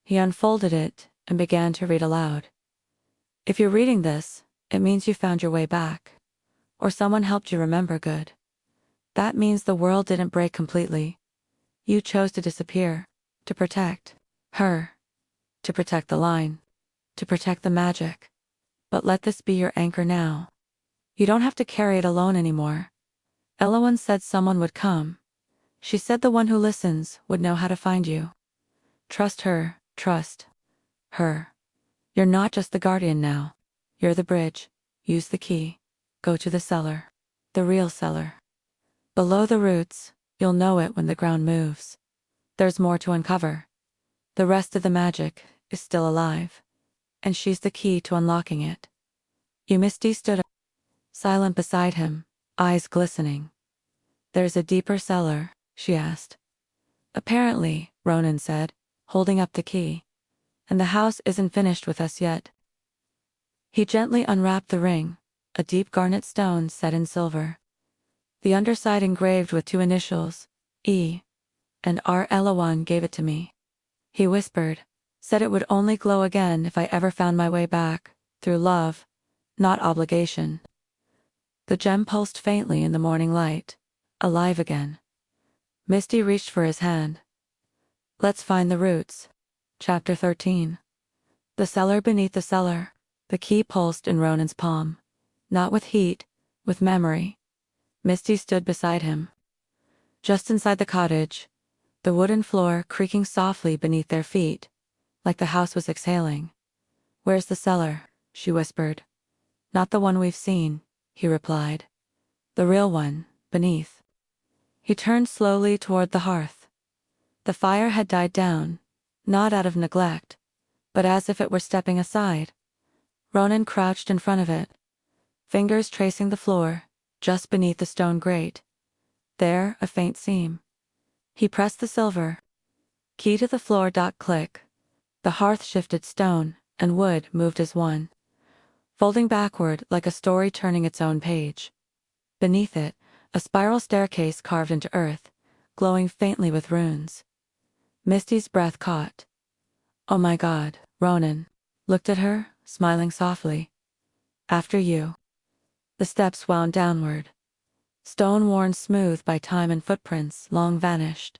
He unfolded it and began to read aloud. If you're reading this, it means you found your way back. Or someone helped you remember good. That means the world didn't break completely. You chose to disappear, to protect her, to protect the line, to protect the magic. But let this be your anchor now. You don't have to carry it alone anymore. Elawan said someone would come. She said the one who listens would know how to find you. Trust her, trust her. You're not just the guardian now. You're the bridge. Use the key. Go to the cellar. The real cellar. Below the roots, you'll know it when the ground moves. There's more to uncover. The rest of the magic is still alive. And she's the key to unlocking it. Misty stood up, silent beside him, eyes glistening. There's a deeper cellar, she asked. Apparently, Ronan said, holding up the key. And the house isn't finished with us yet. He gently unwrapped the ring, a deep garnet stone set in silver. The underside engraved with two initials, E and R. Elawan gave it to me. He whispered, said it would only glow again if I ever found my way back, through love, not obligation. The gem pulsed faintly in the morning light, alive again. Misty reached for his hand. Let's find the roots. Chapter 13. The cellar beneath the cellar. The key pulsed in Ronan's palm. Not with heat, with memory. Misty stood beside him. Just inside the cottage, the wooden floor creaking softly beneath their feet, like the house was exhaling. "Where's the cellar?" she whispered. "Not the one we've seen," he replied. "The real one, beneath." He turned slowly toward the hearth. The fire had died down, not out of neglect, but as if it were stepping aside. Ronan crouched in front of it, fingers tracing the floor, just beneath the stone grate. There, a faint seam. He pressed the silver key to the floor. Click. The hearth shifted, stone and wood moved as one, folding backward like a story turning its own page. Beneath it, a spiral staircase carved into earth, glowing faintly with runes. Misty's breath caught. "Oh my God," Ronan looked at her, smiling softly. "After you." The steps wound downward, stone worn smooth by time and footprints long vanished.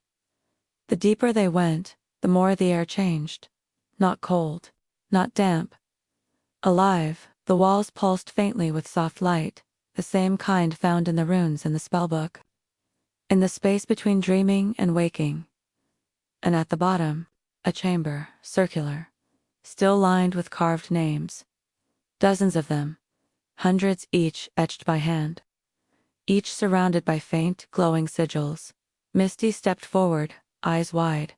The deeper they went, the more the air changed. Not cold, not damp. Alive, the walls pulsed faintly with soft light, the same kind found in the runes in the spellbook. In the space between dreaming and waking. And at the bottom, a chamber, circular, still lined with carved names. Dozens of them, hundreds each etched by hand. Each surrounded by faint, glowing sigils. Misty stepped forward, eyes wide.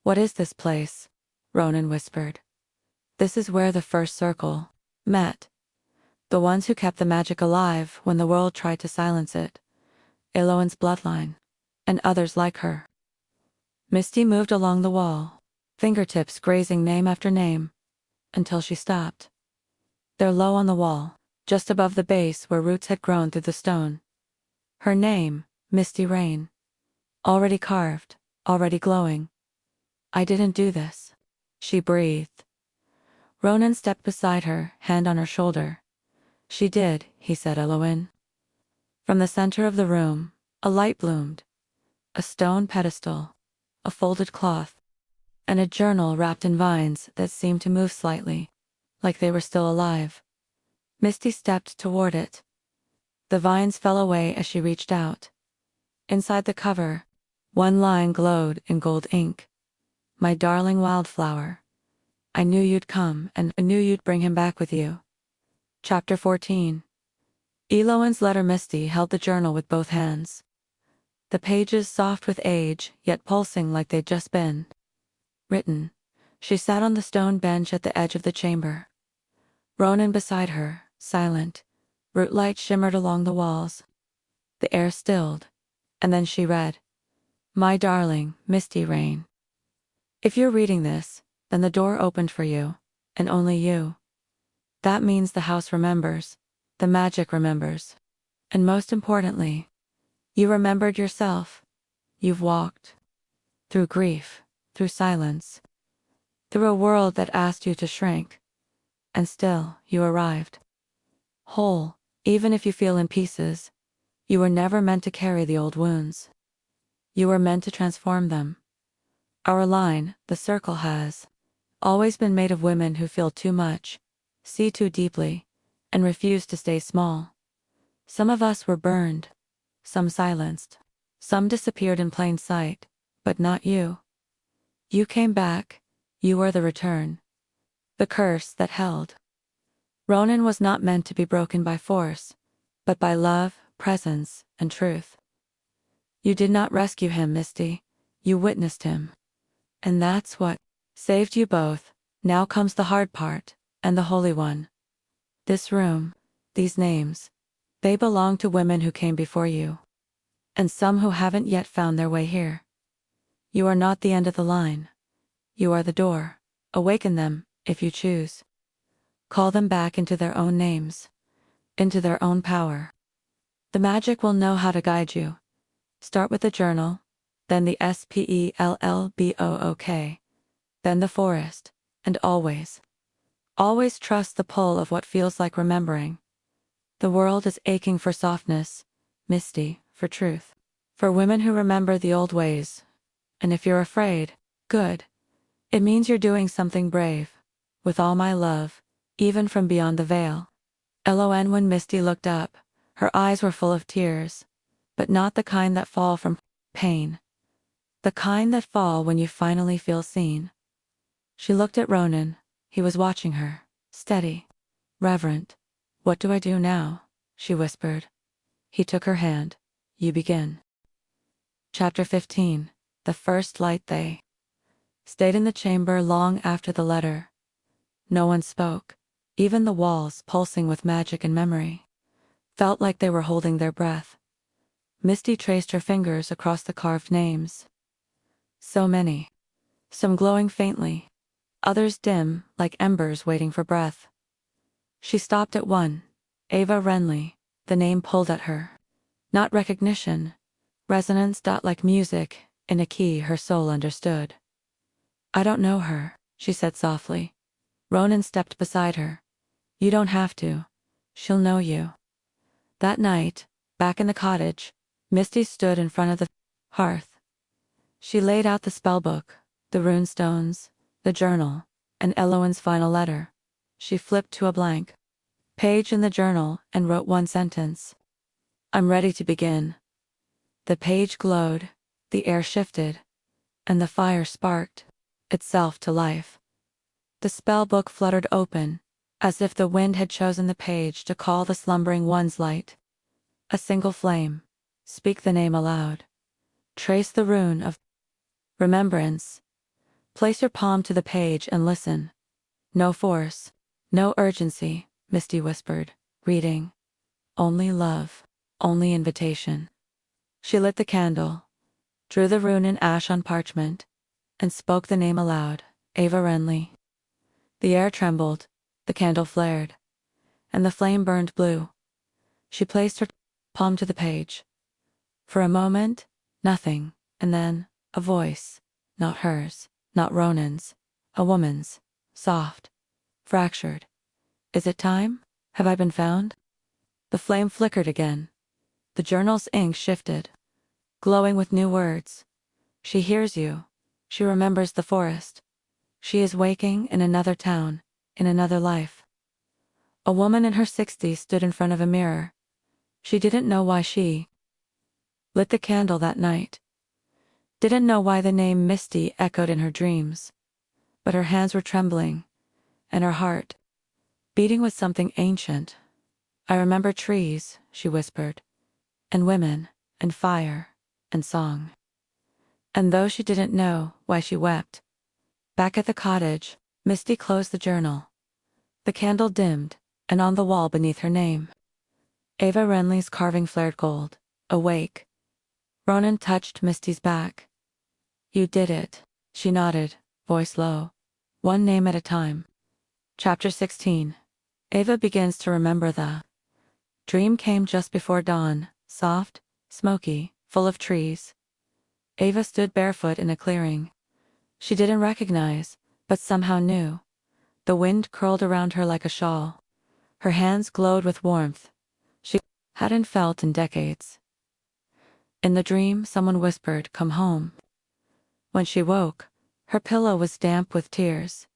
"What is this place?" Ronan whispered. "This is where the first circle met. The ones who kept the magic alive when the world tried to silence it. Eloin's bloodline, and others like her." Misty moved along the wall, fingertips grazing name after name, until she stopped. There, low on the wall, just above the base where roots had grown through the stone. Her name, Misty Rayne. Already carved, already glowing. "I didn't do this," she breathed. Ronan stepped beside her, hand on her shoulder. "She did," he said, "Eloin." From the center of the room, a light bloomed. A stone pedestal, a folded cloth, and a journal wrapped in vines that seemed to move slightly, like they were still alive. Misty stepped toward it. The vines fell away as she reached out. Inside the cover, one line glowed in gold ink. "My darling wildflower. I knew you'd come, and I knew you'd bring him back with you." Chapter 14. Eloin's letter. Misty held the journal with both hands. The pages soft with age, yet pulsing like they'd just been written. She sat on the stone bench at the edge of the chamber. Ronan beside her, silent. Root light shimmered along the walls. The air stilled, and then she read, "My darling, Misty Rayne. If you're reading this, then the door opened for you, and only you. That means the house remembers, the magic remembers. And most importantly, you remembered yourself. You've walked through grief, through silence, through a world that asked you to shrink. And still, you arrived. Whole, even if you feel in pieces. You were never meant to carry the old wounds. You were meant to transform them. Our line, the circle, has always been made of women who feel too much, see too deeply, and refuse to stay small. Some of us were burned, some silenced, some disappeared in plain sight, but not you. You came back, you were the return. The curse that held. Ronan was not meant to be broken by force, but by love, presence, and truth. You did not rescue him, Misty. You witnessed him. And that's what saved you both. Now comes the hard part, and the Holy One. This room, these names, they belong to women who came before you. And some who haven't yet found their way here. You are not the end of the line. You are the door. Awaken them, if you choose. Call them back into their own names, into their own power. The magic will know how to guide you. Start with the journal, then the spellbook, then the forest, and always, always trust the pull of what feels like remembering. The world is aching for softness, Misty, for truth, for women who remember the old ways. And if you're afraid, good. It means you're doing something brave. With all my love, even from beyond the veil. LON. When Misty looked up, her eyes were full of tears, but not the kind that fall from pain. The kind that fall when you finally feel seen. She looked at Ronan. He was watching her, steady, reverent. What do I do now? She whispered. He took her hand. You begin. Chapter 15. The first light. They stayed in the chamber long after the letter. No one spoke. Even the walls, pulsing with magic and memory, felt like they were holding their breath. Misty traced her fingers across the carved names. So many. Some glowing faintly, others dim, like embers waiting for breath. She stopped at one. Ava Renly. The name pulled at her. Not recognition. Resonance. Like music, in a key her soul understood. I don't know her, she said softly. Ronan stepped beside her. You don't have to. She'll know you. That night, back in the cottage, Misty stood in front of the hearth. She laid out the spellbook, the runestones, the journal, and Eloin's final letter. She flipped to a blank page in the journal and wrote one sentence. I'm ready to begin. The page glowed, the air shifted, and the fire sparked itself to life. The spellbook fluttered open, as if the wind had chosen the page to call the slumbering one's light. A single flame. Speak the name aloud. Trace the rune of remembrance. Place your palm to the page and listen. No force, no urgency, Misty whispered, reading. Only love, only invitation. She lit the candle, drew the rune in ash on parchment, and spoke the name aloud, Ava Renly. The air trembled, the candle flared, and the flame burned blue. She placed her palm to the page. For a moment, nothing, and then, a voice, not hers, not Ronan's, a woman's, soft, fractured. Is it time? Have I been found? The flame flickered again. The journal's ink shifted, glowing with new words. She hears you. She remembers the forest. She is waking in another town, in another life. A woman in her 60s stood in front of a mirror. She didn't know why she lit the candle that night. Didn't know why the name Misty echoed in her dreams. But her hands were trembling, and her heart beating with something ancient. I remember trees, she whispered, and women, and fire, and song. And though she didn't know why she wept, back at the cottage, Misty closed the journal. The candle dimmed, and on the wall beneath her name, Ava Renly's carving flared gold. Awake. Ronan touched Misty's back. You did it, she nodded, voice low. One name at a time. Chapter 16. Ava begins to remember the dream came just before dawn, soft, smoky, full of trees. Ava stood barefoot in a clearing. She didn't recognize, but somehow knew. The wind curled around her like a shawl. Her hands glowed with warmth she hadn't felt in decades. In the dream, someone whispered, "Come home." When she woke, her pillow was damp with tears.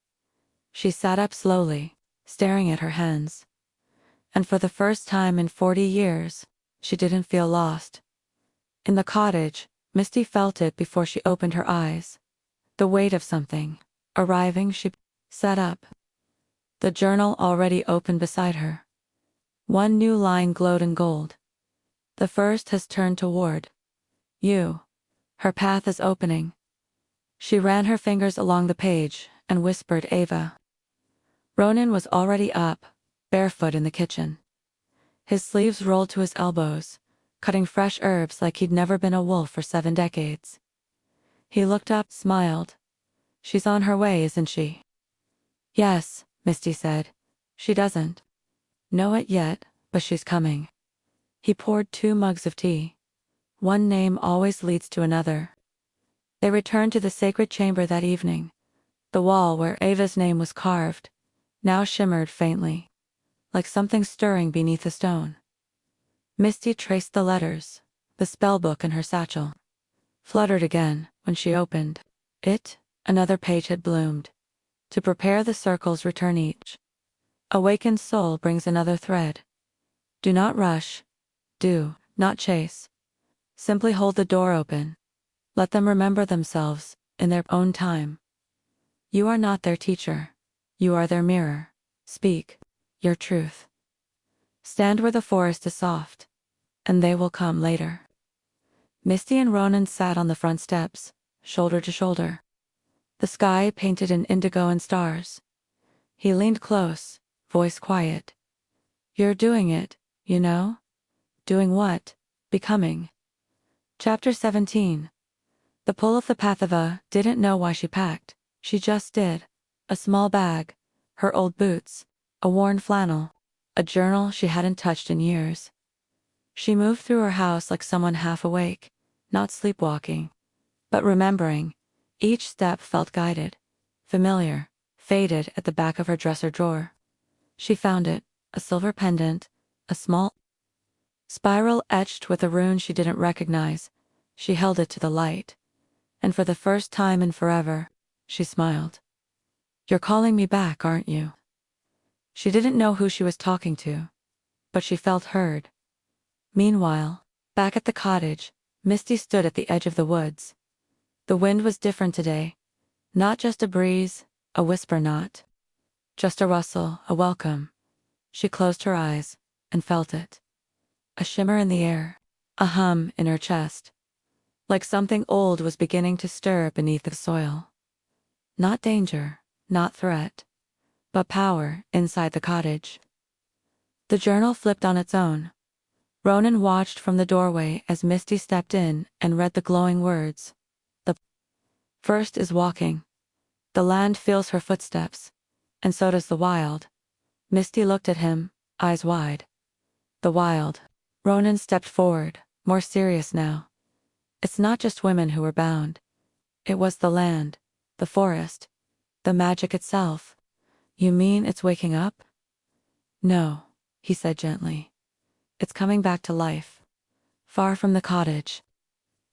She sat up slowly, staring at her hands. And for the first time in 40 years, she didn't feel lost. In the cottage, Misty felt it before she opened her eyes. The weight of something. Arriving, she sat up. The journal already open beside her. One new line glowed in gold. The first has turned toward you. Her path is opening. She ran her fingers along the page and whispered, Ava. Ronan was already up, barefoot in the kitchen. His sleeves rolled to his elbows, cutting fresh herbs like he'd never been a wolf for 7 decades. He looked up, smiled. She's on her way, isn't she? Yes, Misty said. She doesn't know it yet, but she's coming. He poured 2 mugs of tea. One name always leads to another. They returned to the sacred chamber that evening. The wall where Ava's name was carved now shimmered faintly, like something stirring beneath a stone. Misty traced the letters. The spellbook in her satchel fluttered again when she opened it. Another page had bloomed. To prepare the circles return each. Awakened soul brings another thread. Do not rush. Do not chase. Simply hold the door open. Let them remember themselves, in their own time. You are not their teacher. You are their mirror. Speak your truth. Stand where the forest is soft, and they will come later. Misty and Ronan sat on the front steps, shoulder to shoulder. The sky painted in indigo and stars. He leaned close, voice quiet. You're doing it, you know? Doing what? Becoming. Chapter 17. The pull of the Pathava didn't know why she packed. She just did. A small bag, her old boots, a worn flannel, a journal she hadn't touched in years. She moved through her house like someone half awake, not sleepwalking, but remembering. Each step felt guided, familiar, faded at the back of her dresser drawer. She found it, a silver pendant, a small spiral etched with a rune she didn't recognize. She held it to the light, and for the first time in forever, she smiled. You're calling me back, aren't you? She didn't know who she was talking to, but she felt heard. Meanwhile, back at the cottage, Misty stood at the edge of the woods. The wind was different today. Not just a breeze, a whisper not. Just a rustle, a welcome. She closed her eyes, and felt it. A shimmer in the air, a hum in her chest. Like something old was beginning to stir beneath the soil. Not danger, not threat, but power inside the cottage. The journal flipped on its own. Ronan watched from the doorway as Misty stepped in and read the glowing words. The first is walking. The land feels her footsteps, and so does the wild. Misty looked at him, eyes wide. The wild. Ronan stepped forward, more serious now. It's not just women who were bound. It was the land, the forest, the magic itself. You mean it's waking up? No, he said gently. It's coming back to life. Far from the cottage.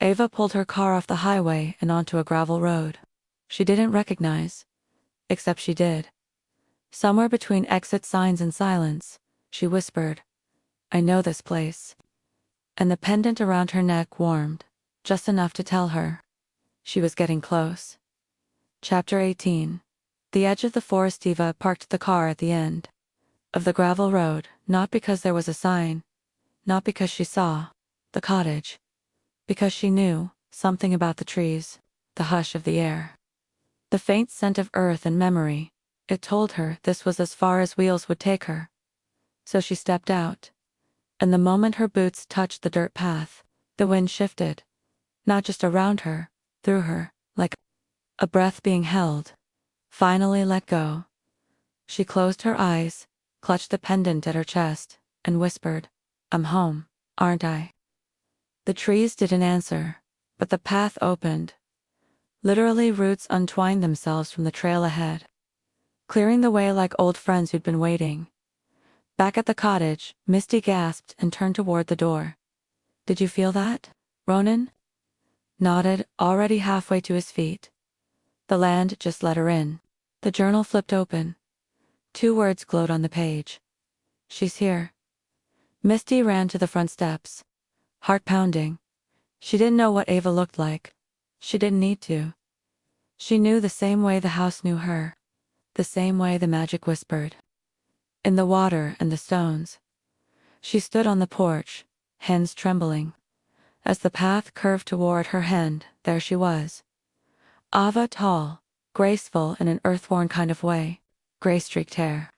Ava pulled her car off the highway and onto a gravel road. She didn't recognize. Except she did. Somewhere between exit signs and silence, she whispered, I know this place. And the pendant around her neck warmed, just enough to tell her. She was getting close. Chapter 18. The edge of the forest. Eva parked the car at the end of the gravel road, not because there was a sign, not because she saw the cottage, because she knew something about the trees, the hush of the air, the faint scent of earth and memory. It told her this was as far as wheels would take her. So she stepped out, and the moment her boots touched the dirt path, the wind shifted, not just around her, through her, like a breath being held, finally let go. She closed her eyes, clutched the pendant at her chest, and whispered, I'm home, aren't I? The trees didn't answer, but the path opened. Literally, roots untwined themselves from the trail ahead, clearing the way like old friends who'd been waiting. Back at the cottage, Misty gasped and turned toward the door. Did you feel that, Ronan? Nodded, already halfway to his feet. The land just let her in. The journal flipped open. 2 words glowed on the page. She's here. Misty ran to the front steps, heart pounding. She didn't know what Ava looked like. She didn't need to. She knew the same way the house knew her, the same way the magic whispered. In the water and the stones. She stood on the porch, hands trembling. As the path curved toward her hand, there she was. Ava, tall, graceful in an earth-worn kind of way, gray-streaked hair.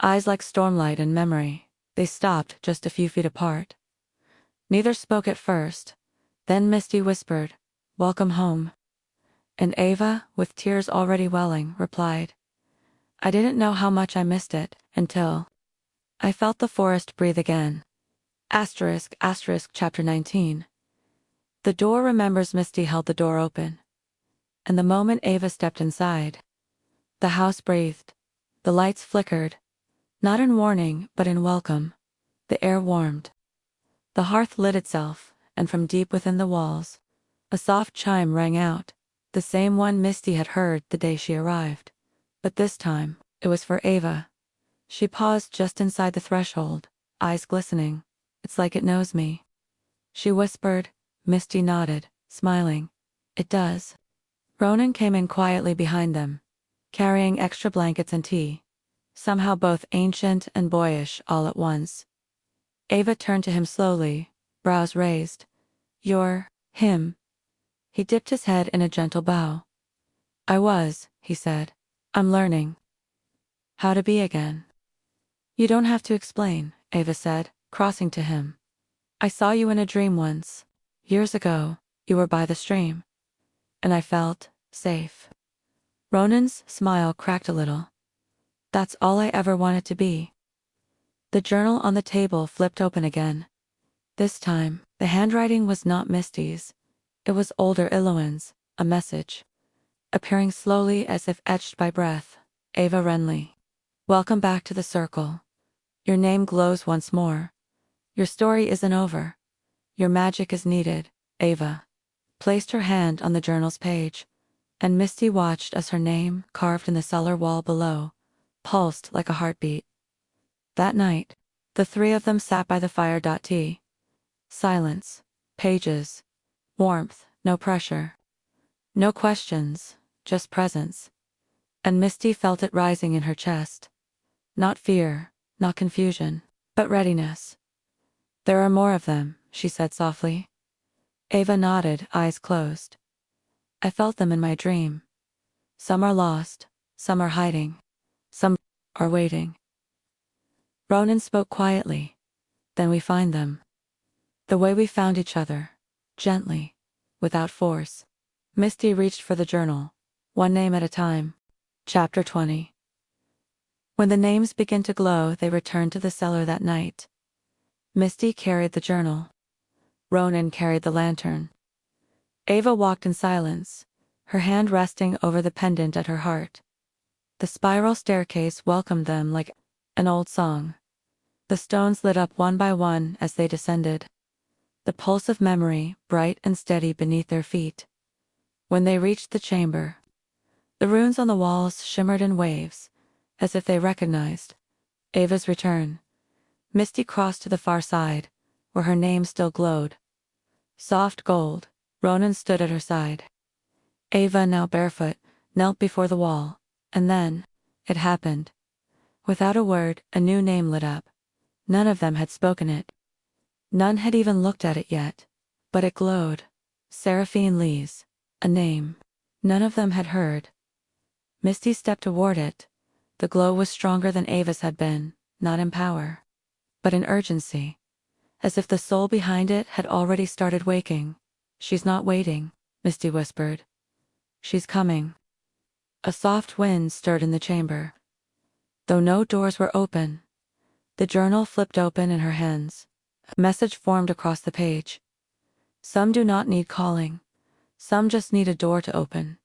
Eyes like stormlight and memory. They stopped just a few feet apart. Neither spoke at first. Then Misty whispered, Welcome home. And Ava, with tears already welling, replied, I didn't know how much I missed it, until I felt the forest breathe again. Asterisk, chapter 19. The door remembers. Misty held the door open. And the moment Ava stepped inside, the house breathed. The lights flickered, not in warning, but in welcome. The air warmed. The hearth lit itself, and from deep within the walls, a soft chime rang out, The same one Misty had heard the day she arrived. But this time, it was for Ava. She paused just inside the threshold, eyes glistening. It's like it knows me, she whispered. Misty nodded, smiling. It does. Ronan came in quietly behind them, carrying extra blankets and tea, somehow both ancient and boyish all at once. Ava turned to him slowly, brows raised. You're him. He dipped his head in a gentle bow. I was, he said. I'm learning how to be again. You don't have to explain, Ava said, crossing to him. I saw you in a dream once. Years ago, you were by the stream. And I felt safe. Ronan's smile cracked a little. That's all I ever wanted to be. The journal on the table flipped open again. This time, the handwriting was not Misty's. It was older Iloan's, a message, appearing slowly as if etched by breath. Ava Renly. Welcome back to the circle. Your name glows once more. Your story isn't over. Your magic is needed. Ava placed her hand on the journal's page, and Misty watched as her name, carved in the cellar wall below, pulsed like a heartbeat. That night, the three of them sat by the fire. Tea. Silence. Pages. Warmth. No pressure. No questions, just presence. And Misty felt it rising in her chest. Not fear, not confusion, but readiness. There are more of them, she said softly. Ava nodded, eyes closed. I felt them in my dream. Some are lost, some are hiding, some are waiting. Ronan spoke quietly. Then we find them. The way we found each other, gently, without force. Misty reached for the journal, one name at a time. Chapter 20. When the names began to glow, they returned to the cellar that night. Misty carried the journal. Ronan carried the lantern. Ava walked in silence, her hand resting over the pendant at her heart. The spiral staircase welcomed them like an old song. The stones lit up one by one as they descended, the pulse of memory bright and steady beneath their feet. When they reached the chamber, the runes on the walls shimmered in waves, as if they recognized Ava's return. Misty crossed to the far side, where her name still glowed. Soft gold. Ronan stood at her side. Ava, now barefoot, knelt before the wall, and then, it happened. Without a word, a new name lit up. None of them had spoken it. None had even looked at it yet. But it glowed. Seraphine Lees. A name none of them had heard. Misty stepped toward it. The glow was stronger than Ava's had been, not in power, but in urgency. As if the soul behind it had already started waking. She's not waiting, Misty whispered. She's coming. A soft wind stirred in the chamber. Though no doors were open, the journal flipped open in her hands. A message formed across the page. Some do not need calling. Some just need a door to open.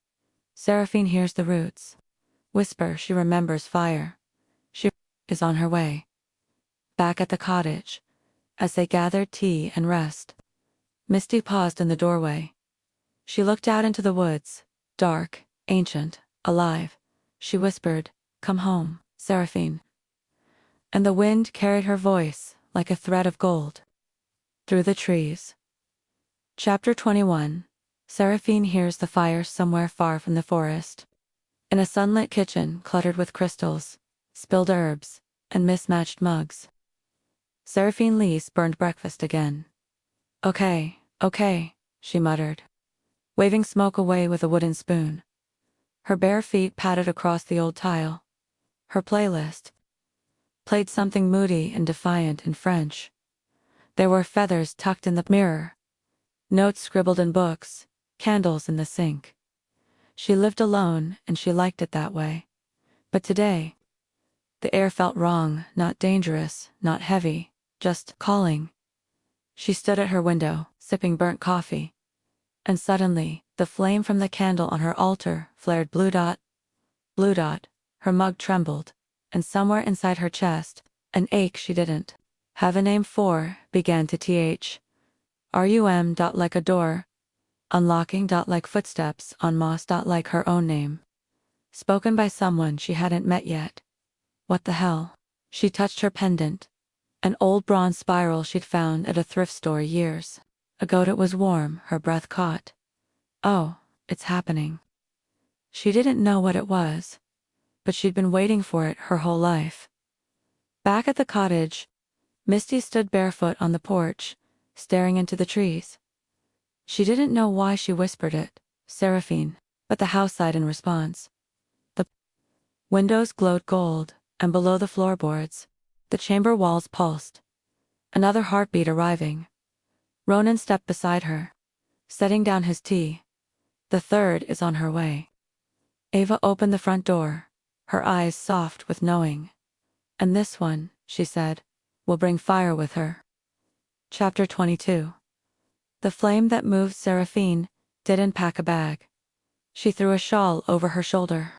Seraphine hears the roots. Whisper, she remembers fire. She is on her way. Back at the cottage, as they gathered tea and rest, Misty paused in the doorway. She looked out into the woods, dark, ancient, alive. She whispered, "Come home, Seraphine." And the wind carried her voice, like a thread of gold, through the trees. Chapter 21. Seraphine hears the fire somewhere far from the forest. In a sunlit kitchen cluttered with crystals, spilled herbs, and mismatched mugs, Seraphine Lees burned breakfast again. Okay, she muttered, waving smoke away with a wooden spoon. Her bare feet patted across the old tile. Her playlist played something moody and defiant in French. There were feathers tucked in the mirror, notes scribbled in books, candles in the sink. She lived alone, and she liked it that way. But today, the air felt wrong, not dangerous, not heavy, just calling. She stood at her window, sipping burnt coffee. And suddenly, the flame from the candle on her altar flared blue dot. Her mug trembled, and somewhere inside her chest, an ache she didn't have a name for began to th. Rum. Like a door. unlocking. Like footsteps on moss. Like her own name, spoken by someone she hadn't met yet. What the hell? She touched her pendant, an old bronze spiral she'd found at a thrift store years ago. It was warm, her breath caught. Oh, it's happening. She didn't know what it was, but she'd been waiting for it her whole life. Back at the cottage, Misty stood barefoot on the porch, staring into the trees. She didn't know why she whispered it, Seraphine, but the house sighed in response. The windows glowed gold, and below the floorboards, the chamber walls pulsed. Another heartbeat arriving. Ronan stepped beside her, setting down his tea. The third is on her way. Ava opened the front door, her eyes soft with knowing. And this one, she said, will bring fire with her. Chapter 22. The flame that moved Seraphine didn't pack a bag. She threw a shawl over her shoulder,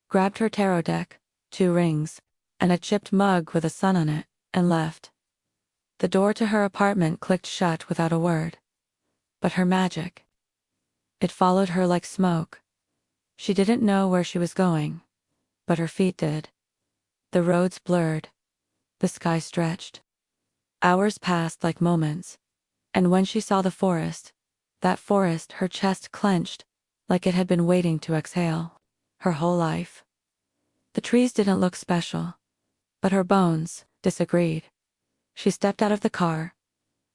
grabbed her tarot deck, 2 rings, and a chipped mug with a sun on it, and left. The door to her apartment clicked shut without a word. But her magic, it followed her like smoke. She didn't know where she was going, but her feet did. The roads blurred. The sky stretched. Hours passed like moments, and when she saw the forest, that forest, her chest clenched, like it had been waiting to exhale. Her whole life. The trees didn't look special, but her bones disagreed. She stepped out of the car,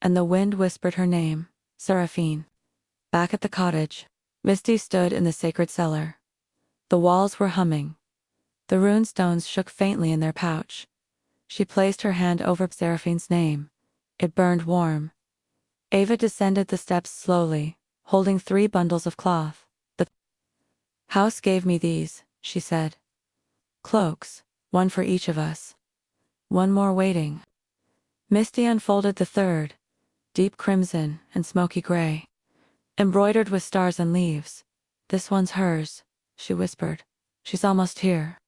and the wind whispered her name, Seraphine. Back at the cottage, Misty stood in the sacred cellar. The walls were humming. The rune stones shook faintly in their pouch. She placed her hand over Seraphine's name. It burned warm. Ava descended the steps slowly, holding 3 bundles of cloth. The house gave me these, she said. Cloaks, 1 for each of us. 1 more waiting. Misty unfolded the third, deep crimson and smoky gray, embroidered with stars and leaves. This one's hers, she whispered. She's almost here.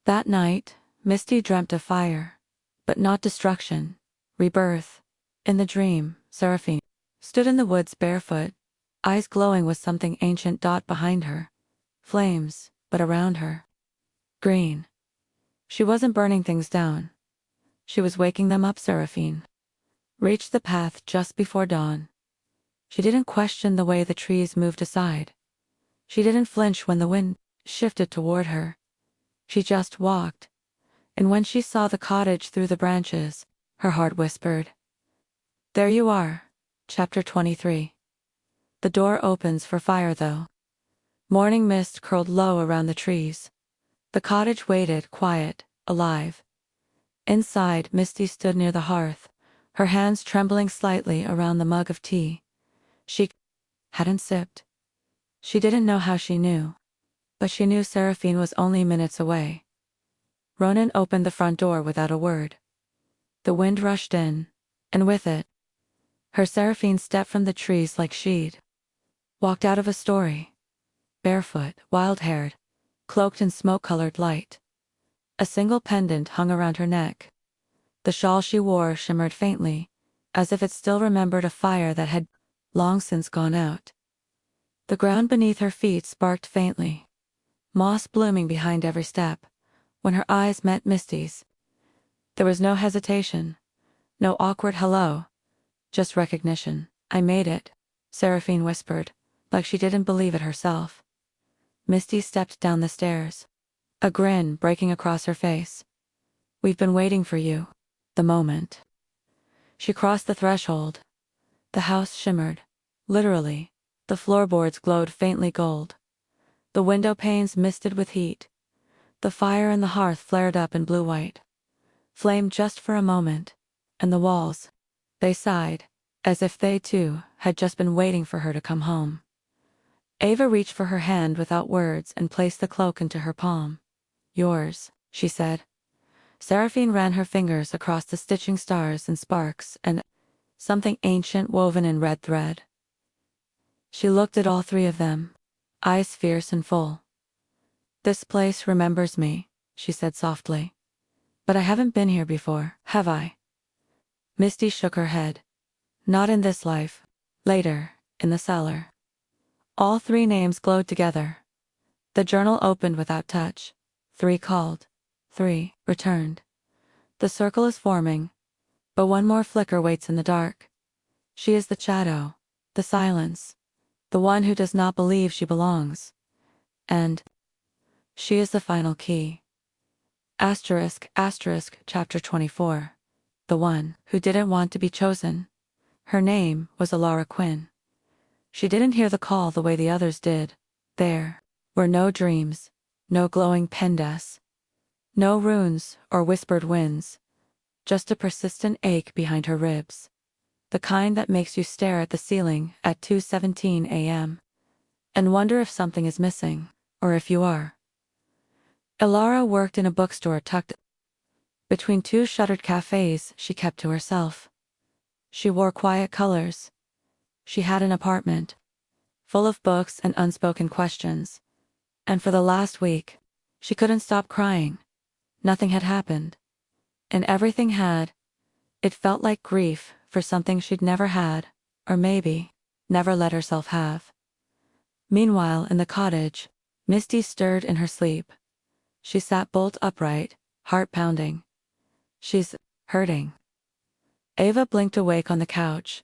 That night, Misty dreamt of fire, but not destruction, rebirth. In the dream, Seraphine stood in the woods barefoot, eyes glowing with something ancient. Behind her, flames, but around her, green. She wasn't burning things down. She was waking them up. Seraphine reached the path just before dawn. She didn't question the way the trees moved aside. She didn't flinch when the wind shifted toward her. She just walked, and when she saw the cottage through the branches, her heart whispered. There you are. Chapter 23. The door opens for fire though. Morning mist curled low around the trees. The cottage waited, quiet, alive. Inside, Misty stood near the hearth, her hands trembling slightly around the mug of tea. She hadn't sipped. She didn't know how she knew, but she knew Seraphine was only minutes away. Ronan opened the front door without a word. The wind rushed in, and with it, her Seraphine stepped from the trees like she'd walked out of a story. Barefoot, wild-haired, cloaked in smoke-colored light. A single pendant hung around her neck. The shawl she wore shimmered faintly, as if it still remembered a fire that had long since gone out. The ground beneath her feet sparked faintly, moss blooming behind every step. When her eyes met Misty's, there was no hesitation, no awkward hello, just recognition. I made it, Seraphine whispered, like she didn't believe it herself. Misty stepped down the stairs, a grin breaking across her face. We've been waiting for you. The moment. She crossed the threshold. The house shimmered. Literally, the floorboards glowed faintly gold. The window panes misted with heat. The fire in the hearth flared up in blue-white. Flamed just for a moment. And the walls, they sighed, as if they too had just been waiting for her to come home. Ava reached for her hand without words and placed the cloak into her palm. Yours, she said. Seraphine ran her fingers across the stitching stars and sparks and something ancient woven in red thread. She looked at all 3 of them, eyes fierce and full. This place remembers me, she said softly. But I haven't been here before, have I? Misty shook her head. Not in this life. Later, in the cellar. All 3 names glowed together. The journal opened without touch. 3 called. 3 returned. The circle is forming, but one more flicker waits in the dark. She is the shadow, the silence, the one who does not believe she belongs. And she is the final key. Asterisk, asterisk, chapter 24. The one who didn't want to be chosen. Her name was Alara Quinn. She didn't hear the call the way the others did. There were no dreams, no glowing pendas, no runes or whispered winds, just a persistent ache behind her ribs. The kind that makes you stare at the ceiling at 2:17 a.m. and wonder if something is missing, or if you are. Alara worked in a bookstore tucked between 2 shuttered cafes she kept to herself. She wore quiet colors. She had an apartment, full of books and unspoken questions. And for the last week, she couldn't stop crying. Nothing had happened. And everything had. It felt like grief for something she'd never had, or maybe never let herself have. Meanwhile, in the cottage, Misty stirred in her sleep. She sat bolt upright, heart pounding. She's hurting. Ava blinked awake on the couch.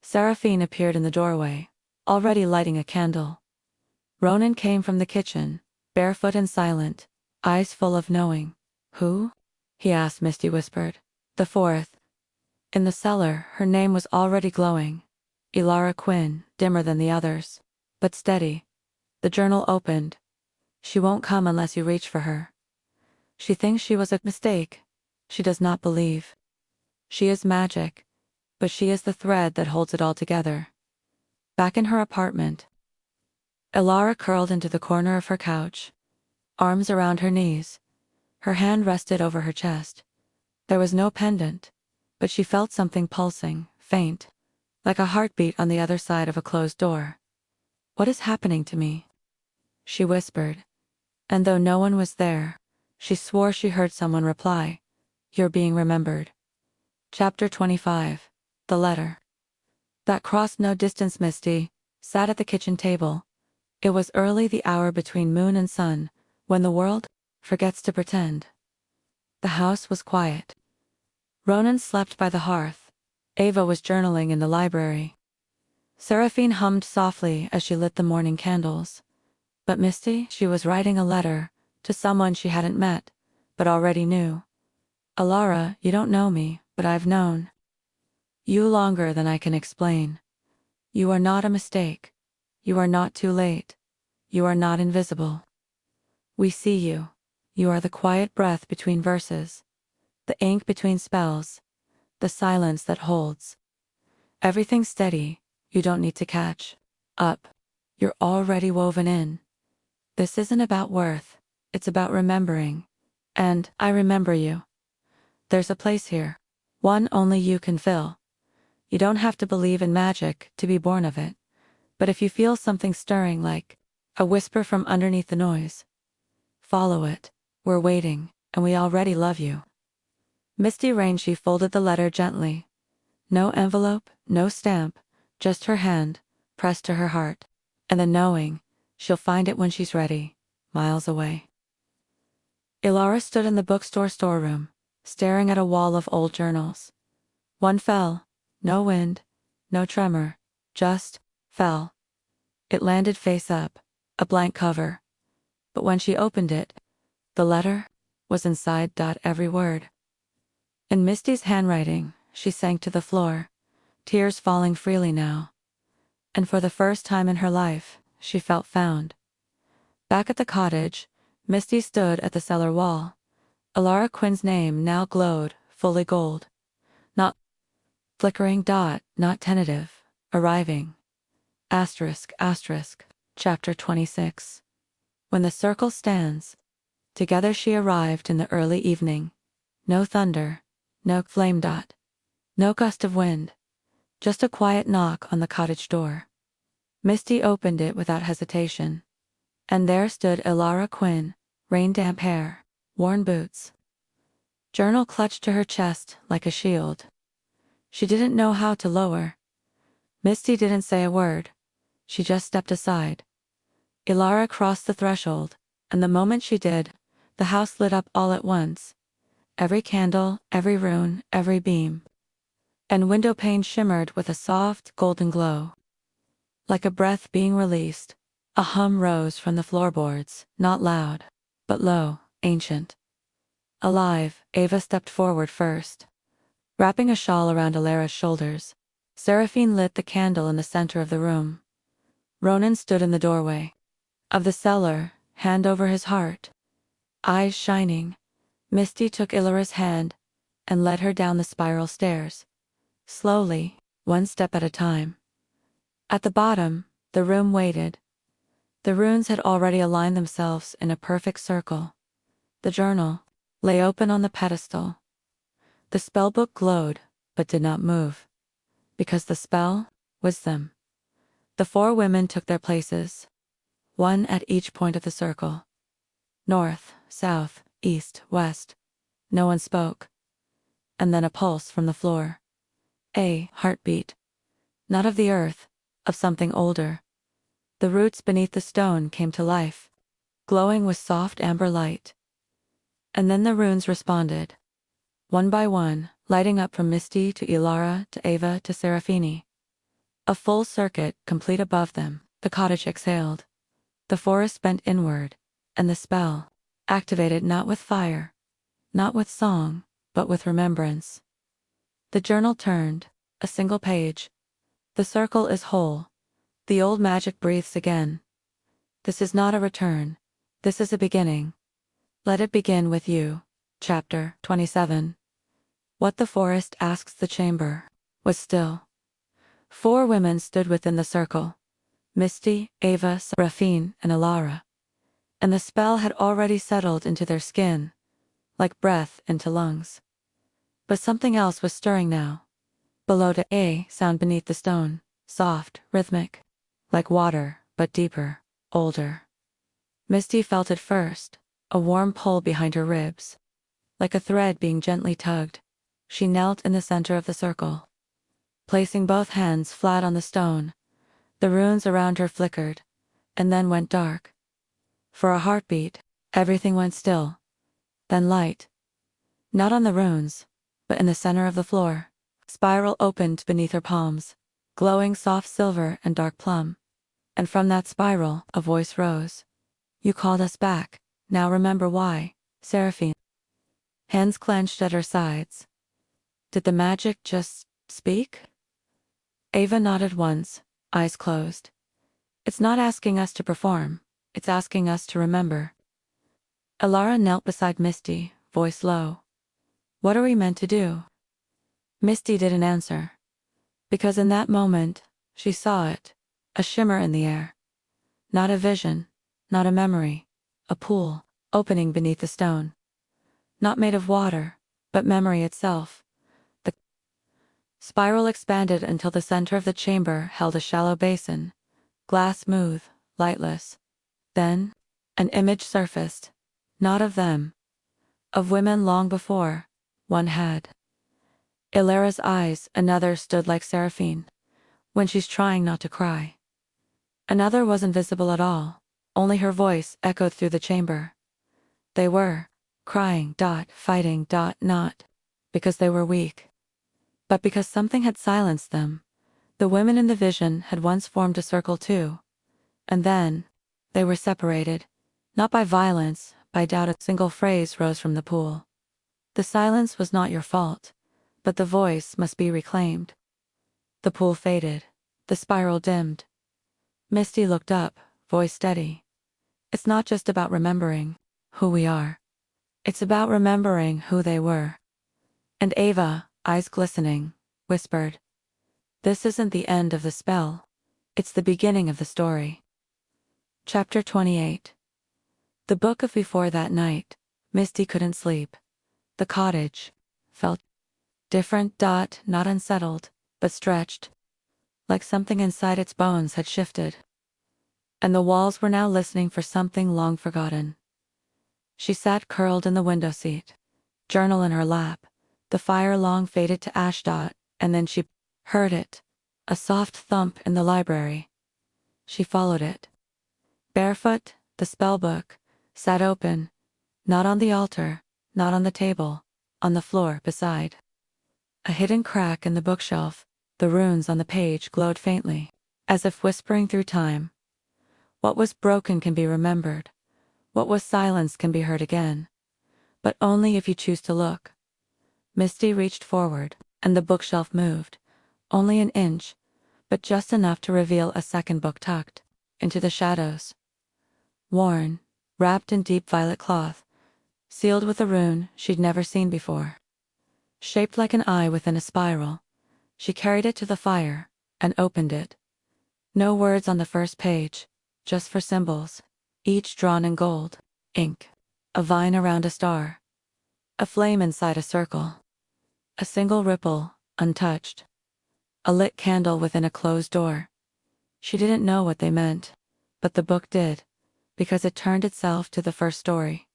Seraphine appeared in the doorway, already lighting a candle. Ronan came from the kitchen, barefoot and silent, eyes full of knowing. Who? He asked. Misty whispered. The 4th. In the cellar, her name was already glowing. Alara Quinn, dimmer than the others, but steady. The journal opened. She won't come unless you reach for her. She thinks she was a mistake. She does not believe. She is magic, but she is the thread that holds it all together. Back in her apartment, Alara curled into the corner of her couch, arms around her knees. Her hand rested over her chest. There was no pendant, but she felt something pulsing, faint, like a heartbeat on the other side of a closed door. What is happening to me? She whispered, and though no one was there, she swore she heard someone reply, You're being remembered. Chapter 25. The letter that crossed no distance. Misty sat at the kitchen table. It was early, the hour between moon and sun, when the world forgets to pretend. The house was quiet. Ronan slept by the hearth. Ava was journaling in the library. Seraphine hummed softly as she lit the morning candles. But Misty, she was writing a letter to someone she hadn't met, but already knew. Alara, you don't know me, but I've known you longer than I can explain. You are not a mistake. You are not too late. You are not invisible. We see you. You are the quiet breath between verses, the ink between spells, the silence that holds everything steady. You don't need to catch up. You're already woven in. This isn't about worth. It's about remembering. And I remember you. There's a place here, one only you can fill. You don't have to believe in magic to be born of it. But if you feel something stirring, like a whisper from underneath the noise, follow it. We're waiting, and we already love you. Misty Rayne. She folded the letter gently. No envelope, no stamp, just her hand, pressed to her heart. And the knowing, she'll find it when she's ready, miles away. Alara stood in the bookstore storeroom, staring at a wall of old journals. One fell. No wind, no tremor, just fell. It landed face up, a blank cover. But when she opened it, the letter was inside. Every word. In Misty's handwriting, she sank to the floor, tears falling freely now. And for the first time in her life, she felt found. Back at the cottage, Misty stood at the cellar wall. Alara Quinn's name now glowed, fully gold. Not flickering. Not tentative. Arriving. Asterisk, asterisk. Chapter 26. When the circle stands. Together she arrived in the early evening. No thunder. No flame. No gust of wind. Just a quiet knock on the cottage door. Misty opened it without hesitation. And there stood Alara Quinn, rain-damp hair, worn boots. Journal clutched to her chest like a shield. She didn't know how to lower. Misty didn't say a word. She just stepped aside. Ilara crossed the threshold, and the moment she did, the house lit up all at once. Every candle, every rune, every beam and window pane shimmered with a soft, golden glow. Like a breath being released, a hum rose from the floorboards, not loud, but low, ancient. Alive, Ava stepped forward first, wrapping a shawl around Ilara's shoulders. Seraphine lit the candle in the center of the room. Ronan stood in the doorway of the cellar, hand over his heart, eyes shining. Misty took Ilara's hand and led her down the spiral stairs. Slowly, one step at a time. At the bottom, the room waited. The runes had already aligned themselves in a perfect circle. The journal lay open on the pedestal. The spellbook glowed, but did not move. Because the spell was them. The four women took their places, one at each point of the circle. North, south, east, west. No one spoke. And then a pulse from the floor. A heartbeat. Not of the earth, of something older. The roots beneath the stone came to life, glowing with soft amber light. And then the runes responded, one by one, lighting up from Misty to Ilara to Ava to Seraphine. A full circuit, complete above them. The cottage exhaled. The forest bent inward, and the spell, activated not with fire, not with song, but with remembrance. The journal turned, a single page. The circle is whole. The old magic breathes again. This is not a return. This is a beginning. Let it begin with you. Chapter 27. What the forest asks the chamber was still. Four women stood within the circle. Misty, Ava, Seraphine, and Ilara. And the spell had already settled into their skin, like breath into lungs. But something else was stirring now. Below to a sound beneath the stone, soft, rhythmic, like water, but deeper, older. Misty felt it first, a warm pull behind her ribs. Like a thread being gently tugged, she knelt in the center of the circle. Placing both hands flat on the stone, the runes around her flickered, and then went dark. For a heartbeat, everything went still. Then light. Not on the runes, but in the center of the floor. Spiral opened beneath her palms, glowing soft silver and dark plum. And from that spiral, a voice rose. You called us back, now remember why, Seraphine. Hands clenched at her sides. Did the magic just speak? Ava nodded once, eyes closed. It's not asking us to perform, it's asking us to remember. Ilara knelt beside Misty, voice low. What are we meant to do? Misty didn't answer. Because in that moment, she saw it, a shimmer in the air. Not a vision, not a memory, a pool, opening beneath the stone. Not made of water, but memory itself. The spiral expanded until the center of the chamber held a shallow basin, glass smooth, lightless. Then, an image surfaced, not of them, of women long before, one had. Ilara's eyes, another stood like Seraphine, when she's trying not to cry. Another wasn't visible at all, only her voice echoed through the chamber. They were crying, fighting, not because they were weak, but because something had silenced them. The women in the vision had once formed a circle too, and then they were separated, not by violence, by doubt. A single phrase rose from the pool. The silence was not your fault, but the voice must be reclaimed. The pool faded, the spiral dimmed. Misty looked up, voice steady. It's not just about remembering who we are. It's about remembering who they were. And Ava, eyes glistening, whispered, this isn't the end of the spell. It's the beginning of the story. Chapter 28. The book of before that night, Misty couldn't sleep. The cottage felt different, not unsettled, but stretched, like something inside its bones had shifted. And the walls were now listening for something long forgotten. She sat curled in the window seat, journal in her lap. The fire long faded to ash, and then she heard it, a soft thump in the library. She followed it. Barefoot, the spellbook sat open, not on the altar, not on the table, on the floor beside. A hidden crack in the bookshelf, the runes on the page glowed faintly, as if whispering through time. What was broken can be remembered. What was silenced can be heard again. But only if you choose to look. Misty reached forward, and the bookshelf moved. Only an inch, but just enough to reveal a second book tucked into the shadows. Worn, wrapped in deep violet cloth, sealed with a rune she'd never seen before. Shaped like an eye within a spiral, she carried it to the fire and opened it. No words on the first page, just four symbols, each drawn in gold, ink. A vine around a star. A flame inside a circle. A single ripple, untouched. A lit candle within a closed door. She didn't know what they meant, but the book did, because it turned itself to the first story.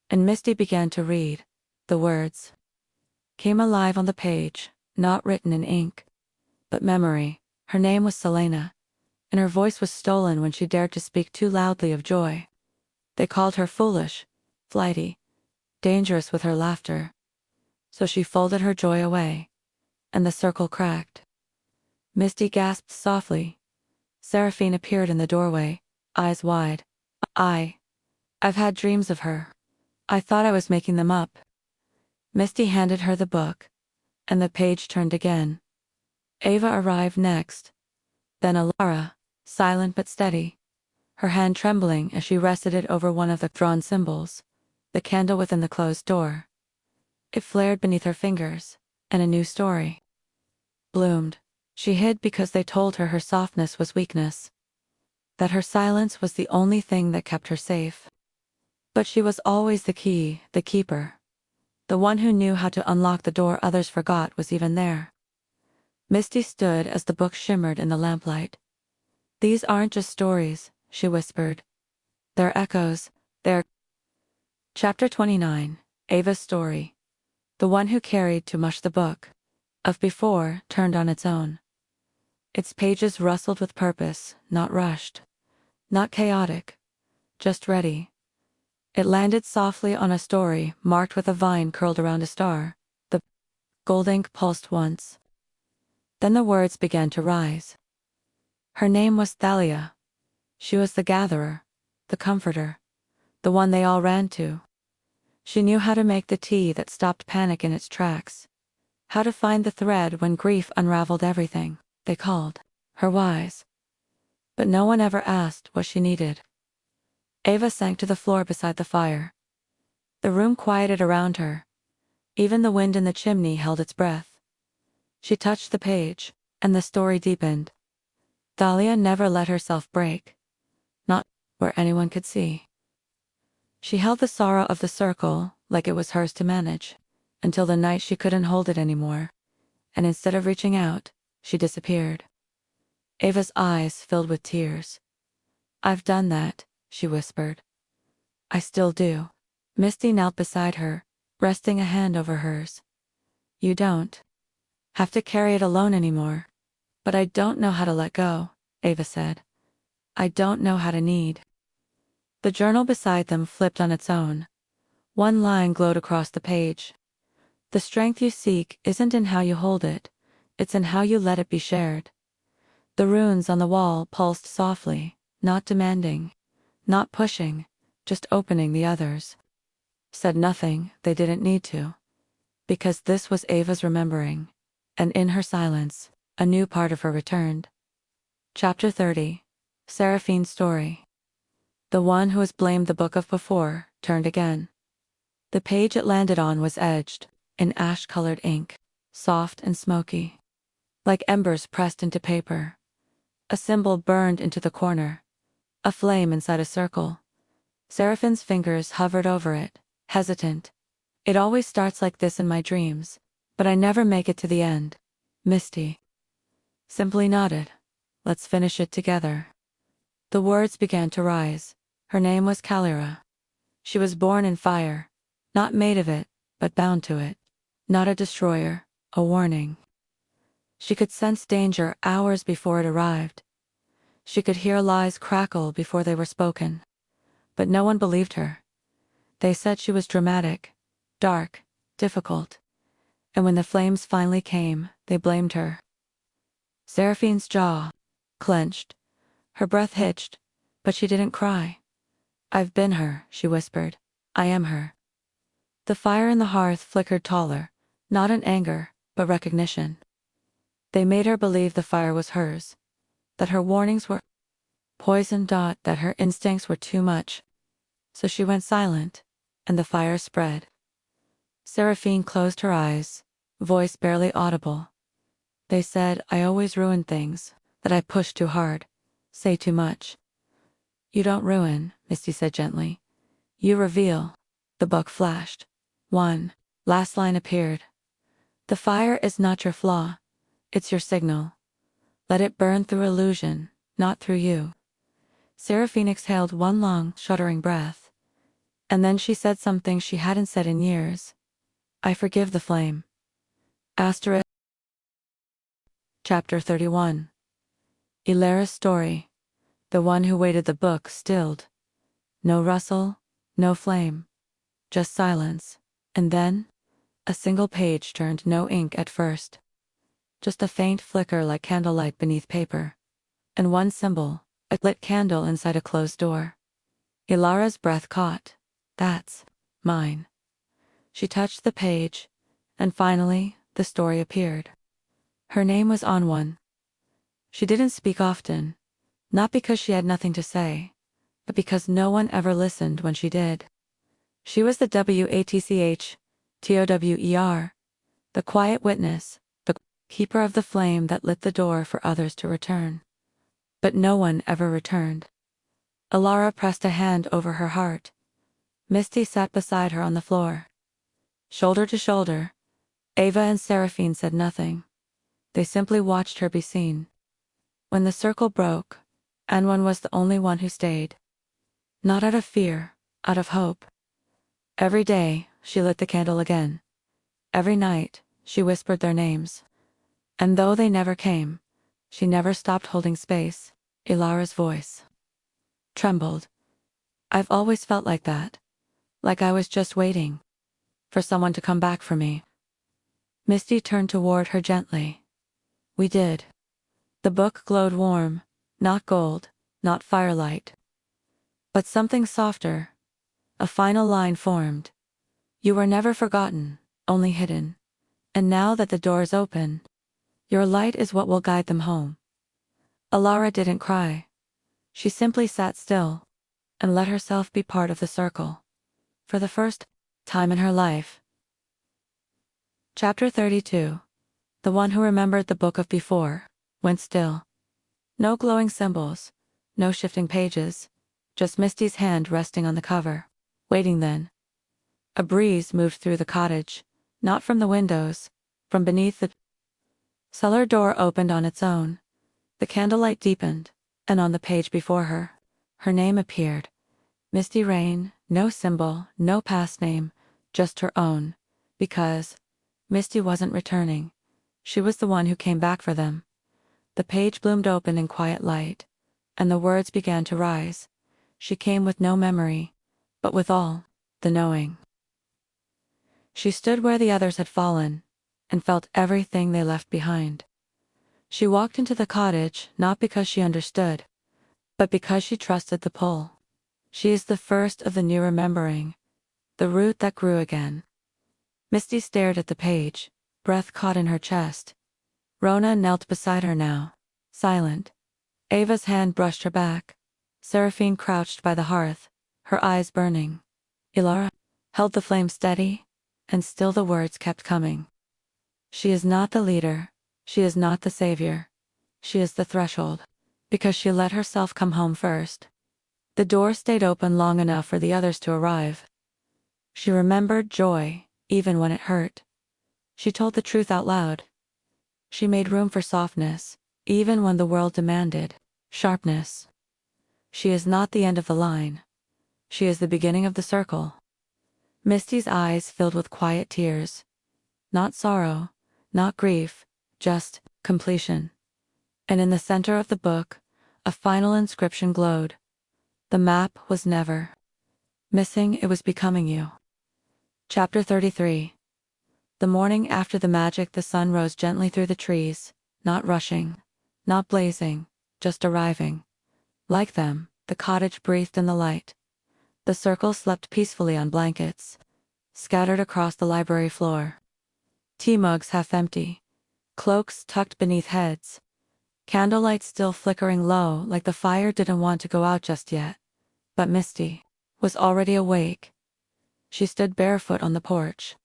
And Misty began to read. The words came alive on the page, not written in ink, but memory. Her name was Selena, and her voice was stolen when she dared to speak too loudly of joy. They called her foolish, flighty, dangerous with her laughter. So she folded her joy away, and the circle cracked. Misty gasped softly. Seraphine appeared in the doorway, eyes wide. I've had dreams of her. I thought I was making them up. Misty handed her the book, and the page turned again. Ava arrived next, then Alara, silent but steady, her hand trembling as she rested it over one of the drawn symbols, the candle within the closed door. It flared beneath her fingers, and a new story bloomed. She hid because they told her her softness was weakness, that her silence was the only thing that kept her safe. But she was always the key, the keeper. The one who knew how to unlock the door others forgot was even there. Misty stood as the book shimmered in the lamplight. These aren't just stories, she whispered. They're echoes, they're... Chapter 29, Ava's Story. The one who carried too much the book of before turned on its own. Its pages rustled with purpose, not rushed, not chaotic, just ready. It landed softly on a story marked with a vine curled around a star. The gold ink pulsed once. Then the words began to rise. Her name was Thalia. She was the gatherer, the comforter, the one they all ran to. She knew how to make the tea that stopped panic in its tracks, how to find the thread when grief unraveled everything. They called her wise. But no one ever asked what she needed. Ava sank to the floor beside the fire. The room quieted around her. Even the wind in the chimney held its breath. She touched the page, and the story deepened. Thalia never let herself break. Not where anyone could see. She held the sorrow of the circle like it was hers to manage, until the night she couldn't hold it anymore, and instead of reaching out, she disappeared. Ava's eyes filled with tears. I've done that, she whispered. I still do. Misty knelt beside her, resting a hand over hers. You don't have to carry it alone anymore. But I don't know how to let go, Ava said. I don't know how to need. The journal beside them flipped on its own. One line glowed across the page. The strength you seek isn't in how you hold it, it's in how you let it be shared. The runes on the wall pulsed softly, not demanding, not pushing, just opening the others. Said nothing, they didn't need to. Because this was Ava's remembering, and in her silence, a new part of her returned. Chapter 30. Seraphine's Story. The one who has blamed the book of before turned again. The page it landed on was edged, in ash-colored ink, soft and smoky, like embers pressed into paper. A symbol burned into the corner, a flame inside a circle. Seraphine's fingers hovered over it, hesitant. It always starts like this in my dreams, but I never make it to the end. Misty simply nodded. Let's finish it together. The words began to rise. Her name was Kalira. She was born in fire, not made of it, but bound to it. Not a destroyer, a warning. She could sense danger hours before it arrived. She could hear lies crackle before they were spoken. But no one believed her. They said she was dramatic, dark, difficult. And when the flames finally came, they blamed her. Seraphine's jaw clenched. Her breath hitched, but she didn't cry. "I've been her," she whispered. "I am her." The fire in the hearth flickered taller, not in anger, but recognition. They made her believe the fire was hers, that her warnings were poison, that her instincts were too much. So she went silent, and the fire spread. Seraphine closed her eyes, voice barely audible. "They said I always ruin things, that I push too hard, say too much." "You don't ruin," Misty said gently. "You reveal." The book flashed. One last line appeared. "The fire is not your flaw. It's your signal. Let it burn through illusion, not through you." Seraphine exhaled one long, shuddering breath. And then she said something she hadn't said in years. "I forgive the flame." Asterisk. Chapter 31. Ilara's story. The one who weighted the book stilled. No rustle, no flame. Just silence. And then, a single page turned, no ink at first. Just a faint flicker like candlelight beneath paper. And one symbol, a lit candle inside a closed door. Ilara's breath caught. "That's mine." She touched the page, and finally, the story appeared. Her name was on one. She didn't speak often, not because she had nothing to say, but because no one ever listened when she did. She was the WATCH, the quiet witness, the keeper of the flame that lit the door for others to return. But no one ever returned. Ilara pressed a hand over her heart. Misty sat beside her on the floor. Shoulder to shoulder, Ava and Seraphine said nothing. They simply watched her be seen. When the circle broke, Anwan was the only one who stayed. Not out of fear, out of hope. Every day, she lit the candle again. Every night, she whispered their names. And though they never came, she never stopped holding space. Ilara's voice trembled. "I've always felt like that. Like I was just waiting for someone to come back for me." Misty turned toward her gently. "We did." The book glowed warm, not gold, not firelight. But something softer. A final line formed. "You were never forgotten, only hidden. And now that the door is open, your light is what will guide them home." Ilara didn't cry. She simply sat still and let herself be part of the circle. For the first time in her life. Chapter 32. The one who remembered the book of before went still. No glowing symbols, no shifting pages, just Misty's hand resting on the cover. Waiting then. A breeze moved through the cottage, not from the windows, from beneath the cellar door opened on its own. The candlelight deepened, and on the page before her, her name appeared. Misty Rayne, no symbol, no past name, just her own. Because Misty wasn't returning. She was the one who came back for them. The page bloomed open in quiet light, and the words began to rise. She came with no memory, but with all the knowing. She stood where the others had fallen, and felt everything they left behind. She walked into the cottage not because she understood, but because she trusted the pull. She is the first of the new remembering, the root that grew again. Misty stared at the page, breath caught in her chest. Rona knelt beside her now, silent. Ava's hand brushed her back. Seraphine crouched by the hearth, her eyes burning. Ilara held the flame steady, and still the words kept coming. She is not the leader, she is not the savior. She is the threshold, because she let herself come home first. The door stayed open long enough for the others to arrive. She remembered joy, even when it hurt. She told the truth out loud. She made room for softness, even when the world demanded sharpness. She is not the end of the line. She is the beginning of the circle. Misty's eyes filled with quiet tears. Not sorrow, not grief, just completion. And in the center of the book, A final inscription glowed. The map was never missing, it was becoming you. Chapter 33. The morning after the magic, the sun rose gently through the trees, not rushing, not blazing, just arriving. Like them, the cottage breathed in the light. The circle slept peacefully on blankets, scattered across the library floor. Tea mugs half empty, cloaks tucked beneath heads, candlelight still flickering low like the fire didn't want to go out just yet. But Misty was already awake. She stood barefoot on the porch,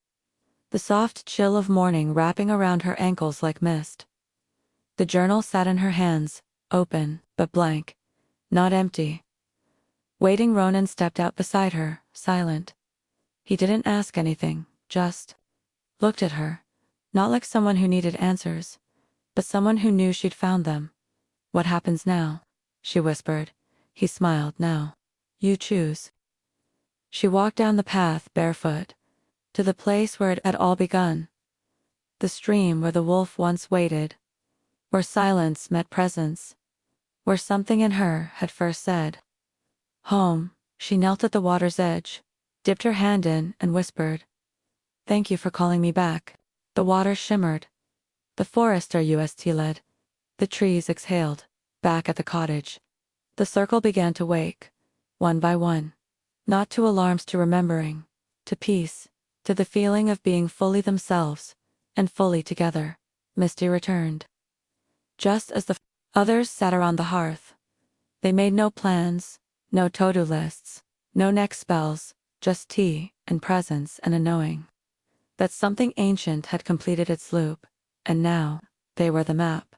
the soft chill of morning wrapping around her ankles like mist. The journal sat in her hands, open, but blank, not empty. Waiting, Ronan stepped out beside her, silent. He didn't ask anything, just looked at her, not like someone who needed answers, but someone who knew she'd found them. What happens now? She whispered. He smiled. Now. You choose. She walked down the path, barefoot, to the place where it had all begun. The stream where the wolf once waited, where silence met presence, where something in her had first said, home. She knelt at the water's edge, dipped her hand in, and whispered, "Thank you for calling me back." The water shimmered. The forest rust led. The trees exhaled. Back at the cottage, the circle began to wake, one by one. Not to alarms, to remembering, to peace, to the feeling of being fully themselves, and fully together. Misty returned. Just as the others sat around the hearth. They made no plans, no to-do lists, no next spells, just tea, and presence, and a knowing that something ancient had completed its loop, and now they were the map.